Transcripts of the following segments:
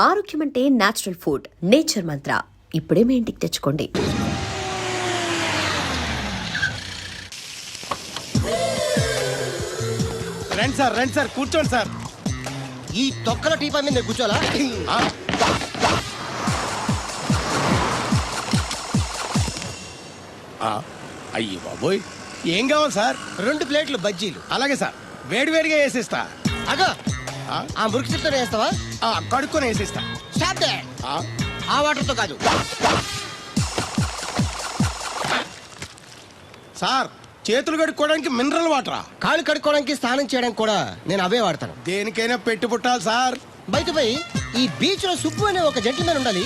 ఆరోగ్యం అంటే natural food. Nature మంత్ర ఇప్పుడే మీ ఇంటికి తెచ్చుకోండి. రండి సార్ కూర్చోండి సార్. ఈ తొక్కల టీపా మీద కూర్చోలా? అయ్యి బాబోయ్, ఏం కావాలి సార్? 2 ప్లేట్లు బజ్జీలు. అలాగే సార్, వేడివేడిగా వేసిస్తా. అగో ఆ మురికి చెప్తానే వేస్తావా? కడుక్కొని వేసిస్తా. Stop they. ఆ వాటర్తో కాదు సార్, చేతులు కడుక్కోవడానికి మినరల్ వాటరా? కాళ్ళు కడుక్కోవడానికి స్నానం చేయడానికి కూడా నేను అవే వాడతాను. దేనికైనా పెట్టి పుట్టాలి సార్. బయట పోయి ఈ బీచ్ లో సుబ్బు అనే ఒక జెంటిల్మెన్ ఉండాలి.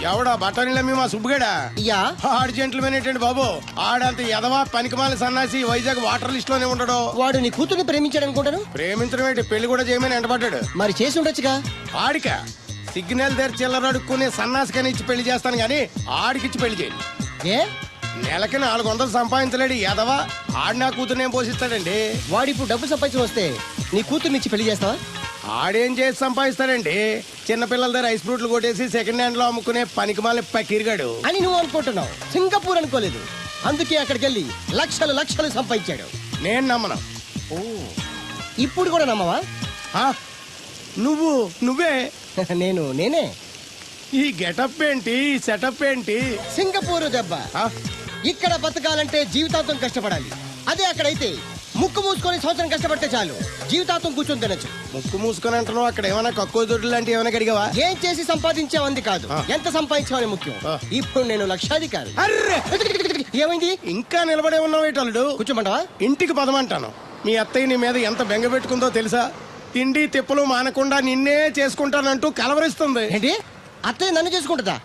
ఎవడా బఠానీలమ్మి మా సుబ్బుగడా? యా. ఆడు జెంట్లమెన్ ఏంటండి బాబు? ఆడంత ఎదవా పనికిమాల సన్నాసి వైజాగ్ వాటర్ లిస్ట్ లోనే ఉండడు. వాడు నీ కూతుర్ని ప్రేమించాడు అనుకుంటాను. ప్రేమించడం ఏంటి, పెళ్లి కూడా చేయమని ఎంటబడ్డాడు. మరి చేసి ఉండొచ్చుగా. ఆడిక సిగ్నల్ దగ్గర చిల్లర అడుక్కునే సన్నాసికని ఇచ్చి పెళ్లి చేస్తాను గానీ ఆడికిచ్చి పెళ్లి చేయండి. ఏ నెలకి 400 సంపాదించలేడు ఎదవా. ఆడి నా కూతురు ఏం పోషిస్తాడండి? వాడు ఇప్పుడు డబ్బు సంపాదించి వస్తే నీ కూతుర్ని ఇచ్చి పెళ్లి చేస్తావా? ఆడేం చేసి సంపాదిస్తాడండి? చిన్నపిల్లల దగ్గర ఐస్ ఫ్రూట్లు కొట్టేసి సెకండ్ హ్యాండ్ లో అమ్ముకునే పనికిమాల పకీర్గాడు అని నువ్వు అనుకుంటున్నావు. సింగపూర్ అనుకోలేదు. అందుకే అక్కడికి వెళ్ళి లక్షలు లక్షలు సంపాదించాడు. నేను నమ్మను. ఓ, ఇప్పుడు కూడా నమ్మవా? ఆ? నువ్వే నేనే. ఈ గెటప్ ఏంటి, ఈ సెటప్ ఏంటి? సింగపూర్ దెబ్బ. ఆ? ఇక్కడ బతకాలంటే జీవితాంతం కష్టపడాలి. అదే అక్కడైతే ముక్కు మూసుకొని సంవత్సరం కష్టపడితే చాలు, జీవితాంతం కూర్చొని తినచ్చు. ముక్కు మూసుకొని అంటున్నావు, అక్కడ ఏమైనా కక్కువ దొడ్లు లాంటి ఏమైనా గడిగావా? ఏం చేసి సంపాదించావంది కాదు, ఎంత సంపాదించావని ముఖ్యం. ఇప్పుడు నేను లక్షాధికారి. అర్రే, ఏమైంది? ఇంకా నిలబడే ఉన్నావు ఏటల్లుడు? కూర్చోమంటావా? ఇంటికి పదమంటాను. మీ అత్తయ్య నీ మీద ఎంత బెంగ పెట్టుకుందో తెలుసా? తిండి తిప్పలు మానకుండా నిన్నే చేసుకుంటానంటూ కలవరిస్తుంది. ఏంటి, అత్తయ్య నన్ను చేసుకుంటుందా?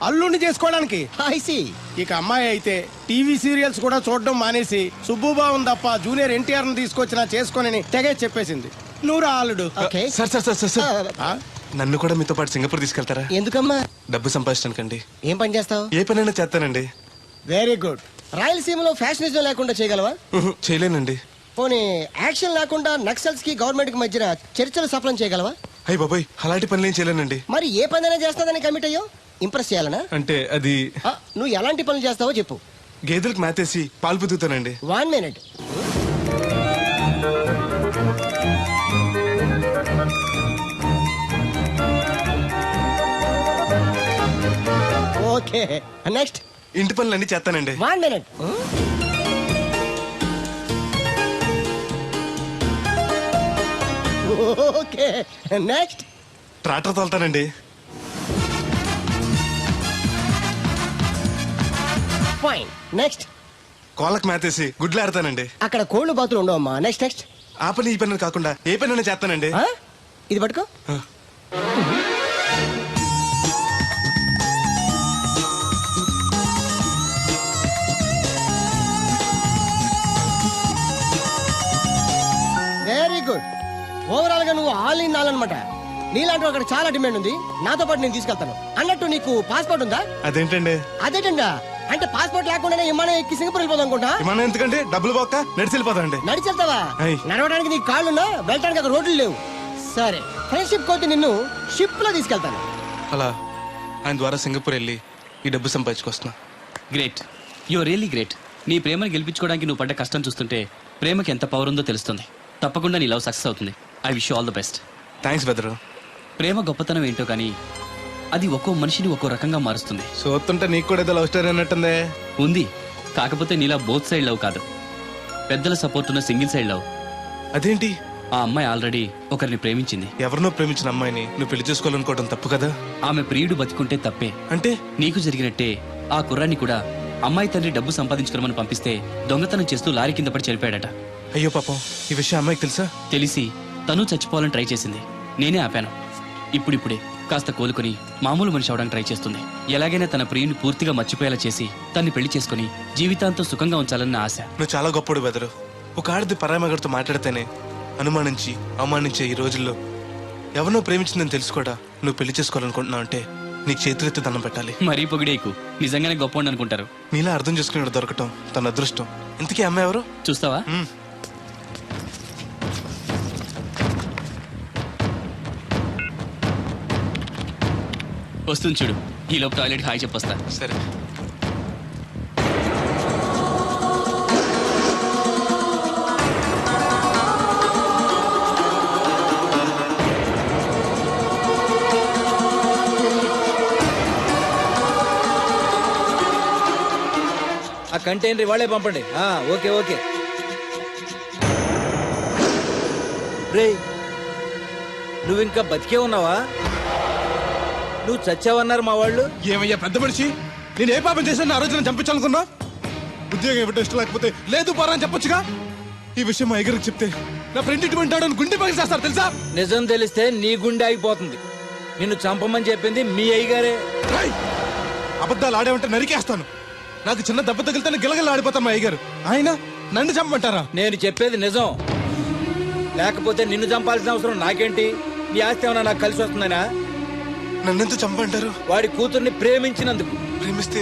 అల్లుడిని చేసుకోవడానికి. I see. ఇక అమ్మాయి అయితే టీవీ సీరియల్స్ కూడా చూడడం మానేసి సుబ్బుబాబుని తప్ప జూనియర్ ఎన్టీఆర్ ని తీసుకొచ్చినా చేసుకోనని తెగే చెప్పేసింది. నువ్వు రా అల్లుడు. Okay. సార్ నన్ను కూడా మీతో పాటు సింగపూర్ తీసుకెళ్తారా? ఎందుకమ్మా? డబ్బు సంపాదించడానికండి. ఏం పని చేస్తావు? ఏ పనైనా చేస్తానండి. Very good. రాయలసీమలో ఫ్యాషనిజం లేకుండా చేయగలవా? చేయలేనండి. పోనీ యాక్షన్ లేకుండా నక్సల్స్ కి గవర్నమెంట్ కి మధ్యన చర్చలు సఫలం చేయగలవా? అయ్యి బాబాయ్, అలాంటి పనులు ఏం చేయలేనండి. మరి ఏ పనైనా చేస్తాదని కమిట్ అయ్యో? ఇంప్రెస్ చేయాలనా? అంటే అది నువ్వు ఎలాంటి పనులు చేస్తావో చెప్పు. గేదెలకు మేతేసి పాలు పుదుగుతానండి. 1 minute. Okay, next. ఇంటి పనులన్నీ చేస్తానండి. 1 minute. Okay, next. ట్రాక్టర్ తోలుతానండి. Fine, next. కోళ్ళకు మేతేసి గుడ్లు ఆడతానండి. అక్కడ కోళ్ళు బాతులు ఉండవమ్మా. నెక్స్ట్. ఆ పని ఈ పని కాకుండా ఏ పనైనా చేస్తానండి. ఇది పట్టుకో. Very good. ఓవరాల్ గా నువ్వు ఆల్ ఇన్ ఆల్ అనమాట. నీలాంటి అక్కడ చాలా డిమాండ్ ఉంది. నాతో పాటు నేను తీసుకెళ్తాను. అన్నట్టు నీకు పాస్పోర్ట్ ఉందా? అదేంటండి? అదేటంగా అంటే పాస్పోర్ట్ లేకుండానే విమానం ఎక్కి సింగపూర్ వెళ్ళిపోదాం అనుకుంటా. విమానం ఎందుకంటే డబ్బులు పోక నడిచి వెళ్ళిపోతానండి. నడిచి వెళ్తావా? నడవడానికి నీకు కాళ్ళున్నా, వెళ్ళడానికి అక్కడ రోడ్లు లేవు. సరే, ఫ్రెండ్షిప్ కోతి నిన్ను షిప్ లో తీసుకెళ్తాను. అలా ఆయన ద్వారా సింగపూర్ వెళ్ళి ఈ డబ్బు సంపాదించుకొస్తున్నా. Great, your really great. నీ ప్రేమను గెలిపించుకోవడానికి నువ్వు పడ్డ కష్టం చూస్తుంటే ప్రేమకి ఎంత పవర్ ఉందో తెలుస్తుంది. తప్పకుండా నీ లవ్ సక్సెస్ అవుతుంది. I wish you all the best. Thanks బెదరు. ప్రేమ గొప్పతనం ఏంటో కానీ అది ఒక్కో మనిషిని ఒక్కో రకంగా మారుస్తుంది. చూస్తుంటే నీకు కూడా ఏదో లవ్ స్టోరీ అన్నట్టుందే. ఉంది, కాకపోతే నీలా బోత్ సైడ్ లవ్ కాదు, పెద్దల సపోర్ట్ ఉన్న సింగిల్ సైడ్ లవ్. అదేంటి? ఆ అమ్మాయి ఆల్రెడీ ఒకరిని ప్రేమించింది. ఎవరినో ప్రేమించిన అమ్మాయిని నువ్వు పెళ్లి చేసుకోవాలనుకోవడం తప్పు కదా? ఆమె ప్రియుడు బతికుంటే తప్పే. అంటే నీకు జరిగినట్టే ఆ కుర్రాన్ని కూడా అమ్మాయి తండ్రి డబ్బు సంపాదించుకోమని పంపిస్తే దొంగతనం చేస్తూ లారీ కింద పడి చనిపోయాడట. అయ్యో పాపం, ఈ విషయం అమ్మాయికి తెలుసా? తెలిసి తను చచ్చిపోవాలని ట్రై చేసింది. నేనే ఆపాను. ఇప్పుడిప్పుడే కాస్త కోలుకొని మామూలు మనిషి అవడానికి ట్రై చేస్తుంది. ఎలాగైనా తన ప్రియుని పూర్తిగా మర్చిపోయేలా చేసి తన్ని పెళ్లి చేసుకుని జీవితాంతం సుఖంగా ఉంచాలన్న ఆశ. నువ్వు చాలా గొప్పడు బెదరు. ఒక ఆడది పరామగడితో మాట్లాడితేనే అనుమానించి అవమానించే ఈ రోజుల్లో ఎవరినో ప్రేమించిందని తెలుసు కూడా నువ్వు పెళ్లి చేసుకోవాలనుకుంటున్నావు అంటే నీకు చేతులెత్తి దండం పెట్టాలి. మరీ పొగిడేకు, నిజంగానే గొప్ప అనుకుంటారు. నీలా అర్థం చేసుకునే దొరకటం తన అదృష్టం. ఇంతకీ అమ్మాయి ఎవరు? చూస్తావా? వస్తుంది చూడు. ఈ లోపు టాయిలెట్ హాయ్ చెప్పొస్తా. సరే. ఆ కంటైనర్ వాళ్ళే పంపండి. Okay okay. రేయ్, నువ్వు ఇంకా బతికే ఉన్నావా? నువ్వు చచ్చావన్నారు మా వాళ్ళు. ఏమయ్యా పెద్ద మనిషి, నేను ఏ పాపం చేశాను? ఆ రోజు నేను చంపించాలనుకున్నా. ఉద్యోగం ఇవ్వడం ఇష్టం లేకపోతే లేదు పోరా అని చెప్పొచ్చుగా. ఈ విషయం మా అయ్యగారికి చెప్తే నా ఫ్రెండ్ ఇటువంటి వాడు అని గుండె పగిలి చేస్తారు తెలుసా? నిజం తెలిస్తే నీ గుండె ఆగిపోతుంది. నిన్ను చంపమని చెప్పింది మీ అయ్యగారే. రేయ్, అబద్ధాలు ఆడేమంటే నరికేస్తాను. నాకు చిన్న దెబ్బ తగిలితే గిలగల ఆడిపోతాను మా అయ్యగారు. ఆయన నన్ను చంపమంటారా? నేను చెప్పేది నిజం. లేకపోతే నిన్ను చంపాల్సిన అవసరం నాకేంటి? నీ ఆస్తి ఏమన్నా నాకు కలిసి వస్తుందనా? నన్నెంత చంపంటారు? వాడి కూతుర్ని ప్రేమించినందుకు. ప్రేమిస్తే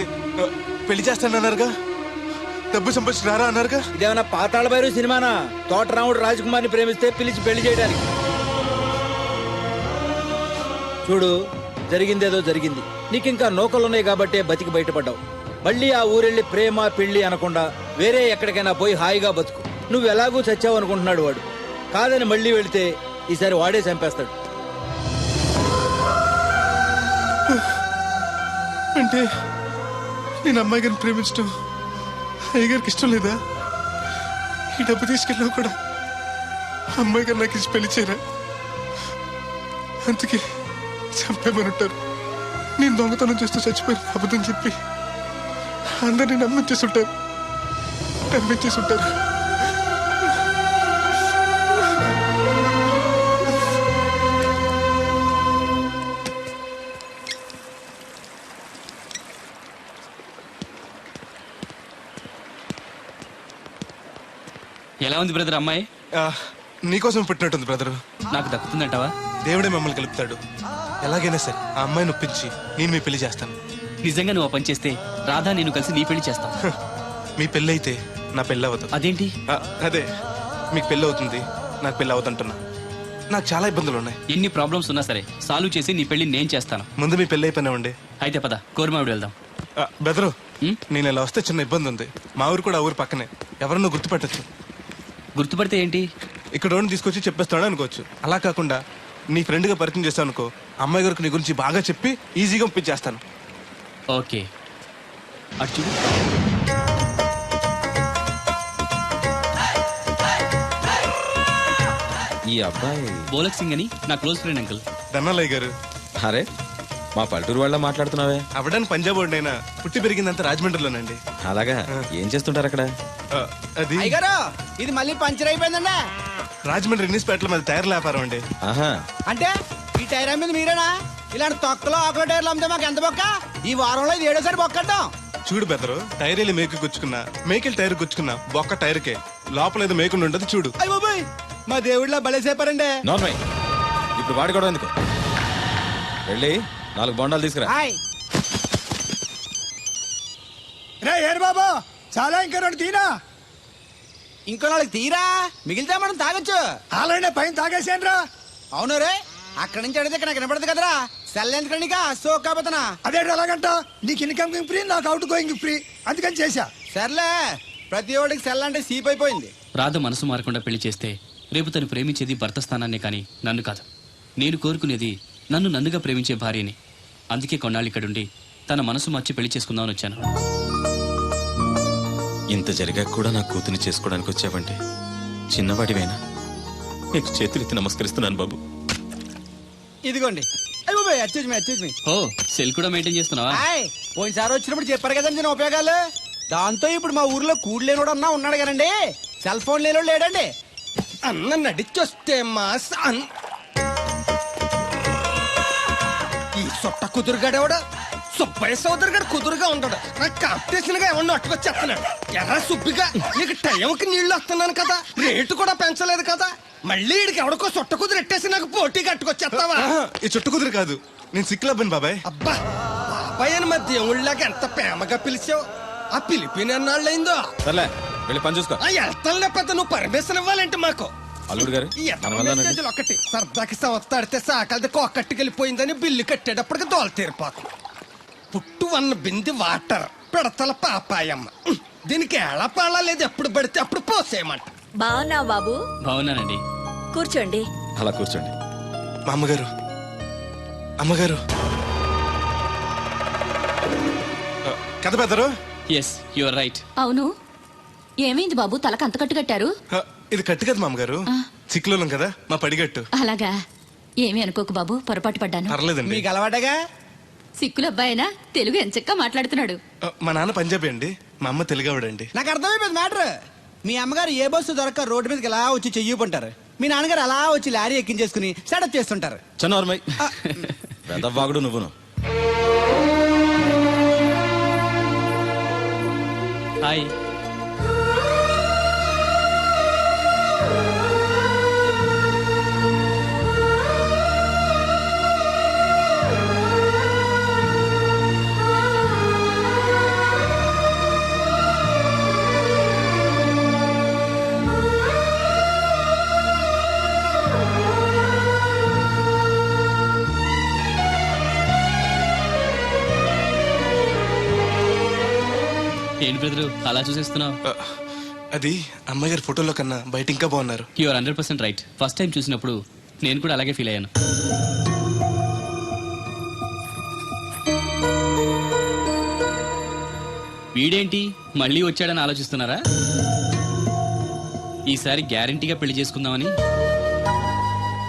పెళ్లి చేస్తానన్నారుగా, డబ్బు సంపాదించి రారా అన్నారుగా. ఇదేమన్నా పాతాళ భైరవి సినిమానా? తోటరాముడు రాజకుమార్ని ప్రేమిస్తే పిలిచి పెళ్లి చేయడానికి. చూడు, జరిగిందేదో జరిగింది. నీకింకా నౌకలున్నాయి కాబట్టే బతికి బయటపడ్డావు. మళ్ళీ ఆ ఊరెళ్ళి ప్రేమ పెళ్లి అనకుండా వేరే ఎక్కడికైనా పోయి హాయిగా బతుకు. నువ్వు ఎలాగూ చచ్చావు అనుకుంటున్నాడు వాడు. కాదని మళ్ళీ వెళితే ఈసారి వాడే చంపేస్తాడు. అంటే నేను అమ్మాయి గారిని ప్రేమించడం అయ్యగారికి ఇష్టం లేదా? ఈ డబ్బు తీసుకెళ్ళినా కూడా అమ్మాయి గారు నాకు ఇచ్చి పెళ్లి చేయరా? అందుకే చంపేమని ఉంటారు. నేను దొంగతనం చేస్తూ చచ్చిపోయిన అబద్ధం చెప్పి అందరినీ నమ్మించేస్తుంటారు. ఎలా ఉంది బ్రదర్ అమ్మాయి? నీకోసం పెట్టినట్టుంది బ్రదరు. నాకు దక్కుతుందంటావా? దేవుడే మమ్మల్ని కలుపుతాడు. ఎలాగైనా సరే ఆ అమ్మాయిని ఒప్పించి నేను మీ పెళ్లి చేస్తాను. నిజంగా నువ్వు ఆ పని చేస్తే రాధా నేను కలిసి నీ పెళ్లి చేస్తాం. మీ పెళ్ళి అయితే నా పెళ్ళి అవ్వదు. అదేంటి? అదే, మీకు పెళ్ళి అవుతుంది, నాకు పెళ్ళి అవుతుంటున్నా. నాకు చాలా ఇబ్బందులు ఉన్నాయి. ఎన్ని ప్రాబ్లమ్స్ ఉన్నా సరే సాల్వ్ చేసి నీ పెళ్లి నేను చేస్తాను. ముందు మీ పెళ్ళి అయిపోయినావండి. అయితే పద కోరమావిడి వెళ్దాం. బెదరు, ఉం? నేను ఇలా వస్తే చిన్న ఇబ్బంది ఉంది. మా ఊరు కూడా ఆ ఊరు పక్కనే, ఎవరన్నా గుర్తుపట్టచ్చు. గుర్తుపడితే ఏంటి? ఇక్కడ ఓన్ తీసుకొచ్చి చెప్పేస్తాడు అనుకోవచ్చు. అలా కాకుండా నీ ఫ్రెండ్గా పరిచయం చేస్తాను అనుకో, అమ్మాయి గారికి నీ గురించి బాగా చెప్పి ఈజీగా పంపించేస్తాను. ఓకే, అటు చూడు. ఈ అబ్బాయి బోలక్ సింగ్ అని నా క్లోజ్ ఫ్రెండ్ అంకుల్. ధనాలయ్య గారు. అరే, మా పల్లెటూరు వాళ్ళ మాట్లాడుతున్నావే? అవడానికి పంజాబ్ వాడినైనా పుట్టి పెరిగిందంతా రాజమండ్రిలోనండి. అలాగా? ఏం చేస్తుంటారు అక్కడ? అది అయ్యగారు, ఇది మళ్ళీ పంచర్ అయిపోయిందండి. రాజమండ్రి ఇన్నిస్పేటలో మాది టైర్ల వ్యాపారం అండి. ఆహా, అంటే ఈ టైర్ అమ్మేది మీరేనా? ఇలాంటి తొక్కలో ఆకుల టైర్లు అమ్మితే మాకు ఎంత బొక్క? ఈ వారంలో ఇది 7వ సారి బొక్కడ్డాం. చూడు బెదరు, టైర్ వెళ్ళి మేకు గుచ్చుకున్నా, మేకెళ్ళి టైర్ గుచ్చుకున్నా, బొక్క టైర్కే, లోపల ఏదో మేకుండా ఉండదు చూడు. అయ్య బాబాయ్, మా దేవుడిలా బలేసేపారండి. నార్మల్. ఇప్పుడు వాడుకోవడం ఎందుకు? వెళ్ళి 4 బొండాలు తీసుకురా. హాయ్ రే ఏరు బాబా, చాలా ఇంకా 2 తీనా. ఇంకో 4 తీరా, మిగిలితే మనం తాగొచ్చు. ఆల్రెడీ పైన తాగేసాను రా. అవును రే, అక్కడి నుంచి అడిగితే ఇక్కడ నాకు వినపడదు కదరా. సెల్ ఎందుకండి సో కాబోతున్నా. అదే అలాగంట, నీకు ఇన్కమ్ ఫ్రీ, నాకు అవుట్ గోయింగ్ ఫ్రీ, అందుకని చేశా. సర్లే, ప్రతి ఒడికి సెల్ అంటే సీప్ అయిపోయింది. రాధ మనసు మారకుండా పెళ్లి చేస్తే రేపు తను ప్రేమించేది భర్త స్థానాన్నే కానీ నన్ను కాదు. నేను కోరుకునేది నన్ను నన్నుగా ప్రేమించే భార్యని. అందుకే కొన్నాళ్ళు ఇక్కడుండి తన మనసు మార్చి పెళ్లి చేసుకుందామని వచ్చాను. ఇంత జరిగాక కూడా నా కూతుని చేసుకోవడానికి వచ్చావంటే చిన్నవాడివేనా? నీకు చేతులెత్తి నమస్కరిస్తున్నాను బాబు. ఇదిగోండి. అయ్య బాబాయ్, అచ్చేజ్ మీ. ఓ, సెల్ కూడా మెయింటైన్ చేస్తున్నావా? హాయ్, పోయినసారి వచ్చినప్పుడు చెప్పారు కదండి నేను ఉపయోగాలు. దాంతో ఇప్పుడు మా ఊర్లో కూడు లేనోడు అన్నా ఉన్నాడు కదండి, సెల్ ఫోన్ లేనోడు లేడండి. అన్న నడిచొస్తే మాస్ ఈ సొట్ట కుదురుగాడేవాడు సుబ్బయ్య సోదరు గారు కుదురుగా ఉంటాడు. నాకు కాంపిటీషన్ గా ఏమన్నా అట్టుకొచ్చేస్తున్నాడు. ఎర్ర సుబ్బిగా నీకు టైంకి నీళ్లు వస్తున్నాను కదా, రేటు కూడా పెంచలేదు కదా, మళ్ళీ వీడికి ఎవడికో సొట్ట కుదురు ఎట్టేసి నాకు పోటీ కట్టుకొచ్చేస్తావా? ఈ చుట్టు కుదురు కాదు, నేను సిక్కులబ్బను బాబాయ్. అబ్బా బాబాయ్ అని మా దేవుళ్ళకి ఎంత ప్రేమగా పిలిచావు. ఆ పిలిపిన ఎన్నాళ్ళైందో. సర్లే, వెళ్ళి పని చూసుకో. ఆ వెళ్తానులే పెద్ద, నువ్వు పర్మిషన్ ఇవ్వాలంటే మాకు. అల్లుడు గారు ఈ మనం వెళ్దామండి. మెసేజ్లు ఒకటి సరదాకి సంస్థాడితే సాకలది కొక్కట్టుకెళ్ళిపోయిందని బిల్లు కట్టేటప్పటికి దోల తీరిపోతుంది. పుట్టు వన్న బింది వాటర్ పిడతల పాపాయమ్మ. దీనికి ఎలా పాలా లేదు, ఎప్పుడు పడితే అప్పుడు పోసేయమంట. బాగున్నావు బాబు? బాగున్నానండి. కూర్చోండి. అలా కూర్చోండి. మా అమ్మగారు అమ్మగారు కథ పెద్దరు. Yes you are right. అవును, ఏమైంది బాబు? తలకు అంత కట్టు కట్టారు? ఇది కట్టు కదా మా అమ్మగారు, చిక్కులోలం కదా మా పడిగట్టు. అలాగా, ఏమీ అనుకోకు బాబు, పొరపాటు పడ్డాను. పర్లేదండి. మీకు అలవాటగా. సిక్కుల అబ్బాయినా తెలుగు ఎంచక్కా మాట్లాడుతున్నాడు. మా నాన్న పంజాబీ అండి, మా అమ్మ తెలుగావిడండి. నాకు అర్థమైపోయింది మ్యాటర్. మీ అమ్మగారు ఏ బస్సు దొరక్క రోడ్డు మీదకి ఎలా వచ్చి చెయ్యిపుంటారు, మీ నాన్నగారు అలా వచ్చి లారీ ఎక్కించేసుకుని సెటప్ చేస్తుంటారు. చన్నోర్మై పెద్దవాగుడు నువ్వును. హాయ్. ఏంటి బ్రదరు అలా చూసేస్తున్నావు? అది అమ్మగారి ఫోటోలో కన్నా బయట ఇంకా బాగున్నారు. You are 100% right. First time చూసినప్పుడు నేను కూడా అలాగే ఫీల్ అయ్యాను. వీడేంటి మళ్ళీ వచ్చాడని ఆలోచిస్తున్నారా? ఈసారి గ్యారంటీగా పెళ్లి చేసుకుందామని.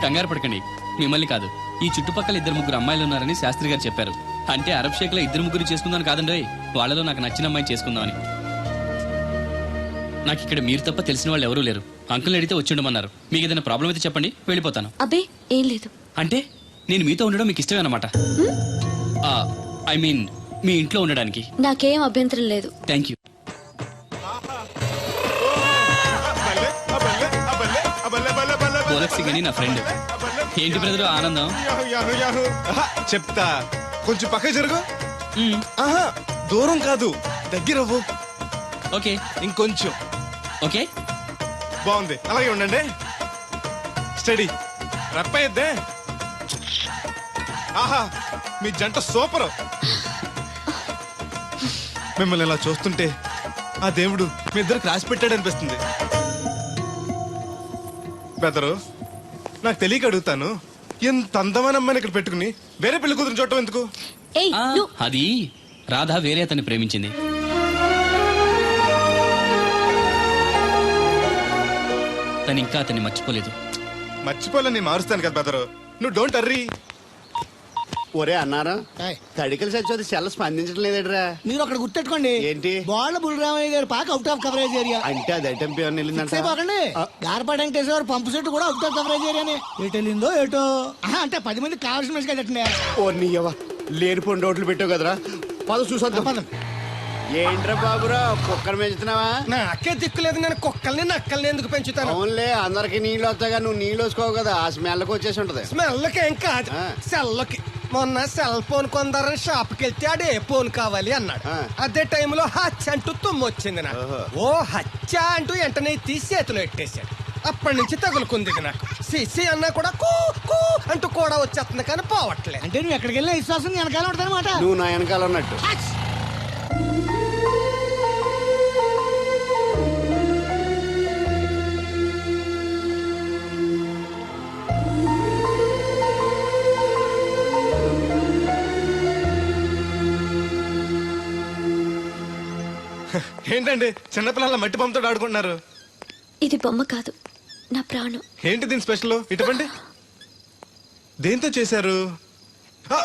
కంగారు పడకండి, మిమ్మల్ని కాదు, ఈ చుట్టుపక్కల 2-3 అమ్మాయిలు ఉన్నారని శాస్త్రి గారు చెప్పారు. అంటే అరబ్ షేక్ లో 2-3 చేసుకుందాం కాదండి, వాళ్ళలో నాకు నచ్చిన అమ్మాయిని చేసుకుందామని. నాకు ఇక్కడ మీరు తప్ప తెలిసిన వాళ్ళు ఎవరూ లేరు. అంకుల్ని అడిగితే వచ్చి ఉండమన్నారు. మీకు ఏదైనా ప్రాబ్లం అయితే చెప్పండి, వెళ్ళిపోతాను. అబ్బే ఏం లేదు. అంటే నేను మీతో ఉండడం మీకు ఇష్టమే అన్నమాట. ఐ మీన్ మీ ఇంట్లో ఉండడానికి. నాకేం అభ్యంతరం లేదు. Thank you. పోలక్ సింగ్ అని నా ఫ్రెండ్. ఏంటి బ్రదర్ ఆనందం? చెప్తా, కొంచెం పక్క జరుగు. మ్మ్. ఆహా, దూరం కాదు, దగ్గరవ్వు. ఓకే ఇంకొంచెం. ఓకే. బాగుంది, అలాగే ఉండండి. స్టడీ రప్పయ్యద్దే. ఆహా, మీ జంట సూపర్. మిమ్మల్ని ఇలా చూస్తుంటే ఆ దేవుడు మీ ఇద్దరికి రాసి పెట్టాడు అనిపిస్తుంది. బెదరు, నాకు తెలియక అడుగుతాను, ఎంత అందమైన అమ్మాయిని ఇక్కడ పెట్టుకుని వేరే పెళ్లి కూతురు చూడటం ఎందుకు? ఏయ్ ఆ, నువ్వు అది రాధ వేరే అతన్ని ప్రేమించింది. తను ఇంకా అతన్ని మర్చిపోలేదు. మర్చిపోలే, నేను మారుస్తాను కదా బెదరు, నువ్వు డోంట్ అర్రీ. ఒరే అన్నారా, తడికలు చచ్చి సెల్ల స్పందించడం లేదట్రా. మీరు అక్కడ గుర్తెట్టుకోండి, ఏంటి? బాల బుల్రామయ్య గారి పాక అవుట్ ఆఫ్ కవరేజ్ ఏరియా. అంటే అది ఐటమ్ పేరు వెళ్ళిందంట. పోకండి, గార్పాటి వెంకటేశ్వర పంపు సెట్ కూడా అవుట్ ఆఫ్ కవరేజ్ ఏరియానే. ఎటు వెళ్ళిందో ఏటో. అంటే 10 మంది కావాల్సిన మనిషి కదండి. ఓ నీయవా, లేనిపోయిన రోడ్లు పెట్టావు కదరా. పద చూసొద్దాం. ఏంట్రా బాబురా, కుక్కర్ పెంచుతున్నావా? నాకే దిక్కులేదు, నేను కుక్కల్ని నక్కల్ని ఎందుకు పెంచుతాను? అవునులే, అందరికి నీళ్ళు వస్తాగా, నువ్వు నీళ్ళు వేసుకోవు కదా, ఆ స్మెల్కి వచ్చేసి ఉంటది. స్మెల్కి ఏం కాదు, ఆ. సెల్కి. మొన్న సెల్ ఫోన్ కొందరని షాప్కి వెళ్తే ఆడు ఏ ఫోన్ కావాలి అన్నాడు. ఆ. అదే టైంలో హచ్చ అంటూ తుమ్మొచ్చింది నాకు. ఓహో. ఓ హచ్చ అంటూ వెంటనే తీసి చేతిలో ఎట్టేశాడు. అప్పటి నుంచి తగులుకుంది ఇది నాకు. సిసి అన్నా కూడా కూ కూ అంటూ కూడా వచ్చేస్తుంది కానీ పోవట్లేదు. అంటే నువ్వు ఎక్కడికి వెళ్ళినా విశ్వాసం వెనకాల ఉంటుందన్నమాట. నువ్వు నా వెనకాల ఉన్నట్టు. ఏంటండి చిన్నపిల్లల మట్టి బొమ్మతో ఆడుకుంటున్నారు? ఇది బొమ్మ కాదు, నా ప్రాణం. ఏంటి దీని స్పెషల్? ఇటువంటి దేంతో చేశారు? ఆ,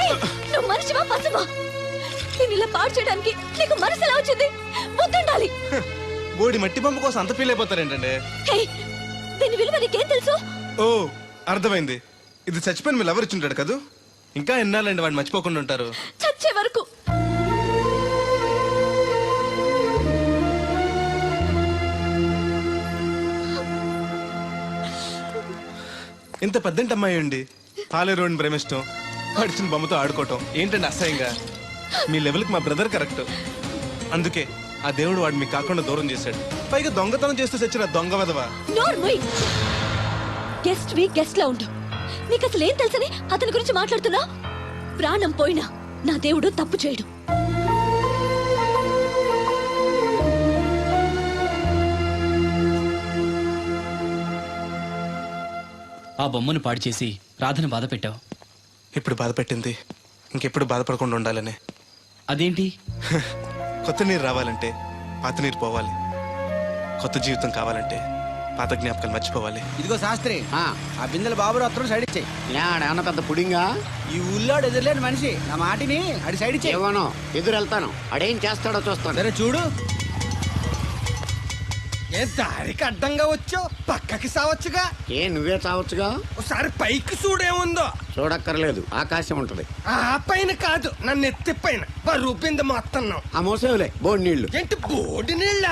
ఏయ్, నువ్వు మనిషివా పశువా? నేను ఇలా పాడు చేయడానికి నీకు మనసు ఎలా వచ్చింది? బుద్ధుండాలి. బోడి మట్టి బొమ్మ కోసం అంత ఫీల్ అయిపోతారేంటండి? ఏయ్, దీని విలువ నీకేం తెలుసు? ఓ, అర్థమైంది. ఇది చచ్చిపోయిన మీరు ఎవరు ఇచ్చుంటాడు కదా. ఇంకా ఎన్నాళ్ళండి వాడిని మర్చిపోకుండా ఉంటారు? చచ్చే వరకు. ఇంత పెద్దంటి అమ్మాయి అండి, పాలేరోని ప్రేమిష్టం, పడిచిన బొమ్మతో ఆడుకోవటం ఏంటండి అసహ్యంగా? మీ లెవెల్కి మా బ్రదర్ కరెక్ట్. అందుకే ఆ దేవుడు వాడు మీకు కాకుండా దూరం చేశాడు. పైగా దొంగతనం చేస్తూ చచ్చిన దొంగ వెధవ. గెస్ట్ వి గెస్ట్ లా ఉండు. నీకు అసలు ఏం తెలుసని అతని గురించి మాట్లాడుతున్నా? ప్రాణం పోయినా నా దేవుడు తప్పు చేయడు. ఆ బొమ్మను పాడు చేసి రాధను బాధ పెట్టావు. ఇప్పుడు బాధ పెట్టింది ఇంకెప్పుడు బాధపడకుండా ఉండాలని. అదేంటి? కొత్త నీరు రావాలంటే పాత నీరు పోవాలి. కొత్త జీవితం కావాలంటే పాత జ్ఞాపకాలు మర్చిపోవాలి. ఇదిగో శాస్త్రి, ఆ బిందెల బాబు అత్తరు సైడ్ ఇచ్చేయి. ఏమన్నా పెద్ద పుడింగా? ఈ ఊళ్ళో ఎదురులేని మనిషి, నా మాటిని అడి సైడ్ ఇచ్చేయి. ఏమనో ఎదురు వెళ్తాను, అడేం చేస్తాడో చూస్తాను. సరే చూడు. ఏ దారికి అడ్డంగా వచ్చావు? పక్కకి సావచ్చుగా. ఏ నువ్వే చావచ్చుగా. ఒకసారి పైకి చూడేముందో. చూడక్కర్లేదు, ఆకాశం ఉంటది. ఆ పైన కాదు, నన్ను ఎత్తి పైన రూపింది మొత్తం. ఆ మోసేవులే బోడి నీళ్లు. ఏంటి బోడి నీళ్ళ?